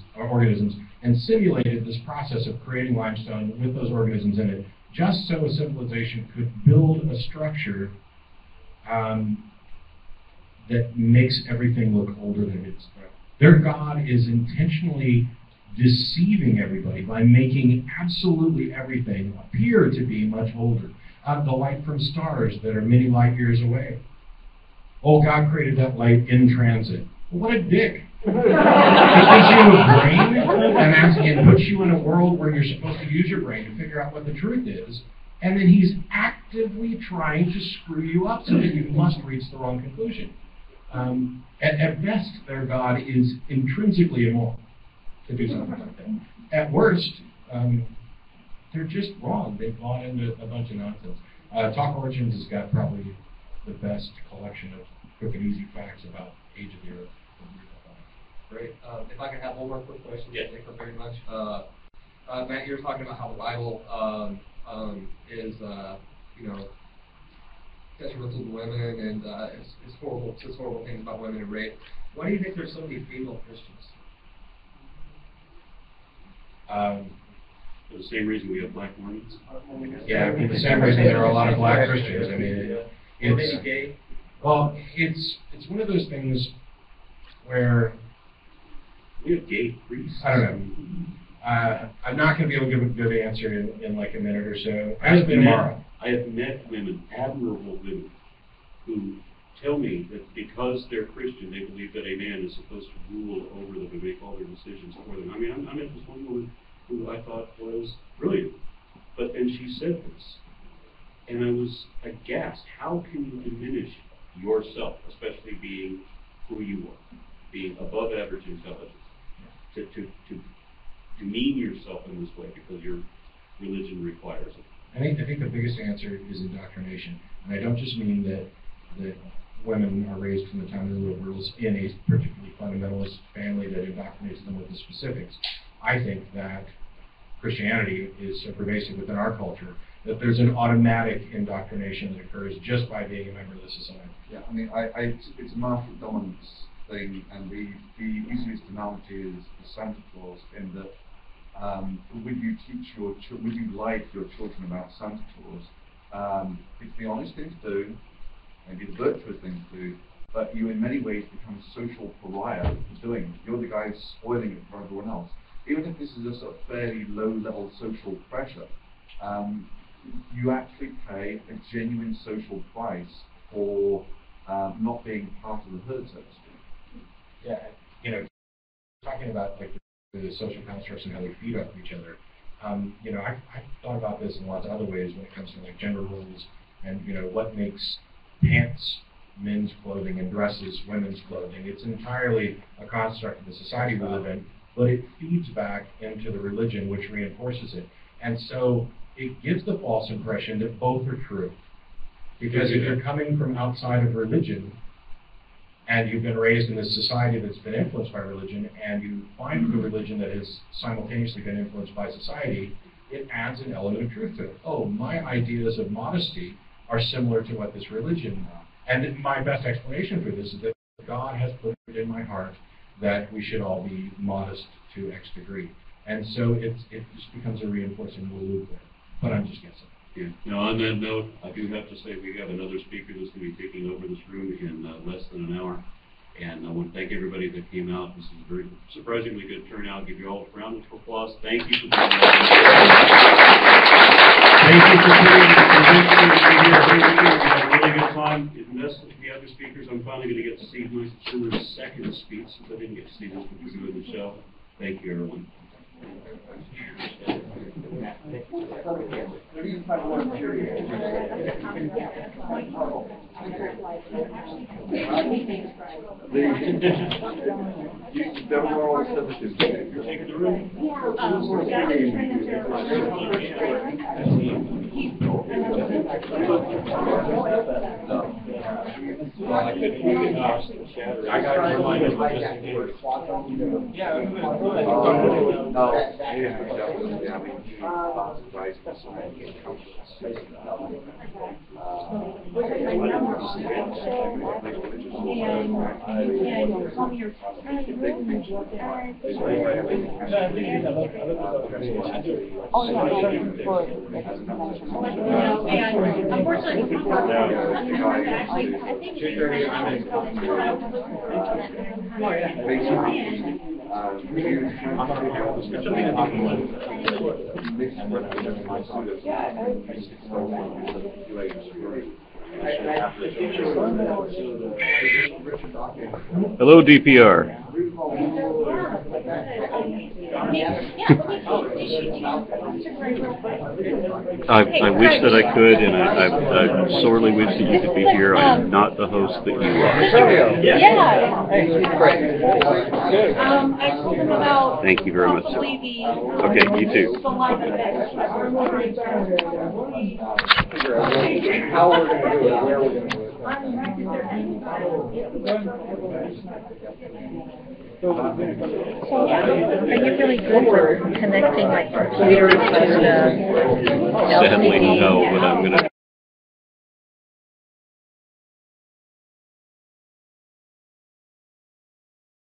and simulated this process of creating limestone with those organisms in it, just so a civilization could build a structure that makes everything look older than it is. Their god is intentionally deceiving everybody by making absolutely everything appear to be much older. The light from stars that are many light years away. Oh, God created that light in transit. Well, what a dick. He gives you a brain and puts you in a world where you're supposed to use your brain to figure out what the truth is, and then he's actively trying to screw you up so that you must reach the wrong conclusion. At best, their God is intrinsically immoral to do something like that. At worst, they're just wrong. They've gone into a bunch of nonsense. Talk Origins has got probably the best collection of quick and easy facts about age of the Earth. Great. If I could have one more quick question, yeah. Thank you very much. Matt, you're talking about how the Bible is, detrimental to women and it's horrible. It says horrible things about women and rape. Why do you think there's so many female Christians? For the same reason we have black Mormons. Yeah, for the same reason there are a lot of black Christians. I mean, Or maybe gay? Well, it's one of those things where we have gay priests. I don't know. I'm not going to be able to give a good answer in like a minute or so. I have met women, admirable women, who tell me that because they're Christian, they believe that a man is supposed to rule over them and make all their decisions for them. I mean, I met this one woman who I thought was brilliant, but then she said this, and I was aghast. How can you diminish yourself, especially being who you are, being above average intelligence, to demean yourself in this way because your religion requires it? I think the biggest answer is indoctrination, and I don't just mean that women are raised from the time of the little girls in a particularly fundamentalist family that indoctrinates them with the specifics. I think that Christianity is so pervasive within our culture that there's an automatic indoctrination that occurs just by being a member of the society. Yeah, I mean, it's a market dominance thing, and the easiest analogy is the Santa Claus, in that would you lie to your children about Santa Claus? It's the honest thing to do, maybe the virtuous thing to do, but you in many ways become a social pariah for doing it. You're the guy spoiling it for everyone else. Even if this is just a fairly low-level social pressure, you actually pay a genuine social price for not being part of the herd, so to speak. Yeah, you know, talking about like the social constructs and how they feed off each other. You know, I've thought about this in lots of other ways when it comes to like gender roles and, you know, what makes pants men's clothing and dresses women's clothing. It's entirely a construct of the society we live in, but it feeds back into the religion which reinforces it. And so it gives the false impression that both are true. Because if you're coming from outside of religion, and you've been raised in this society that's been influenced by religion, and you find a religion that has simultaneously been influenced by society, it adds an element of truth to it. Oh, my ideas of modesty are similar to what this religion. And my best explanation for this is that God has put it in my heart that we should all be modest to X degree. And so it just becomes a reinforcing loop there. But I'm just guessing. Yeah. Now, on that note, I do have to say we have another speaker that's going to be taking over this room in less than an hour. And I want to thank everybody that came out. This is a very surprisingly good turnout. Give you all a round of applause. Thank you for being here. Thank you for being here. We had a really good time. Invest in the other speakers. I'm finally going to get to see my second speech since I didn't get to see this when we were doing the show. Thank you, everyone. Hello, DPR. I wish that I could, and I sorely wish that you could be here. I am not the host that you are. I told him about Thank you very much, sir. Okay, you too. How we're going to do it, where we're going to do it. So are you really good for connecting like computers and Sadly, no, but I'm going to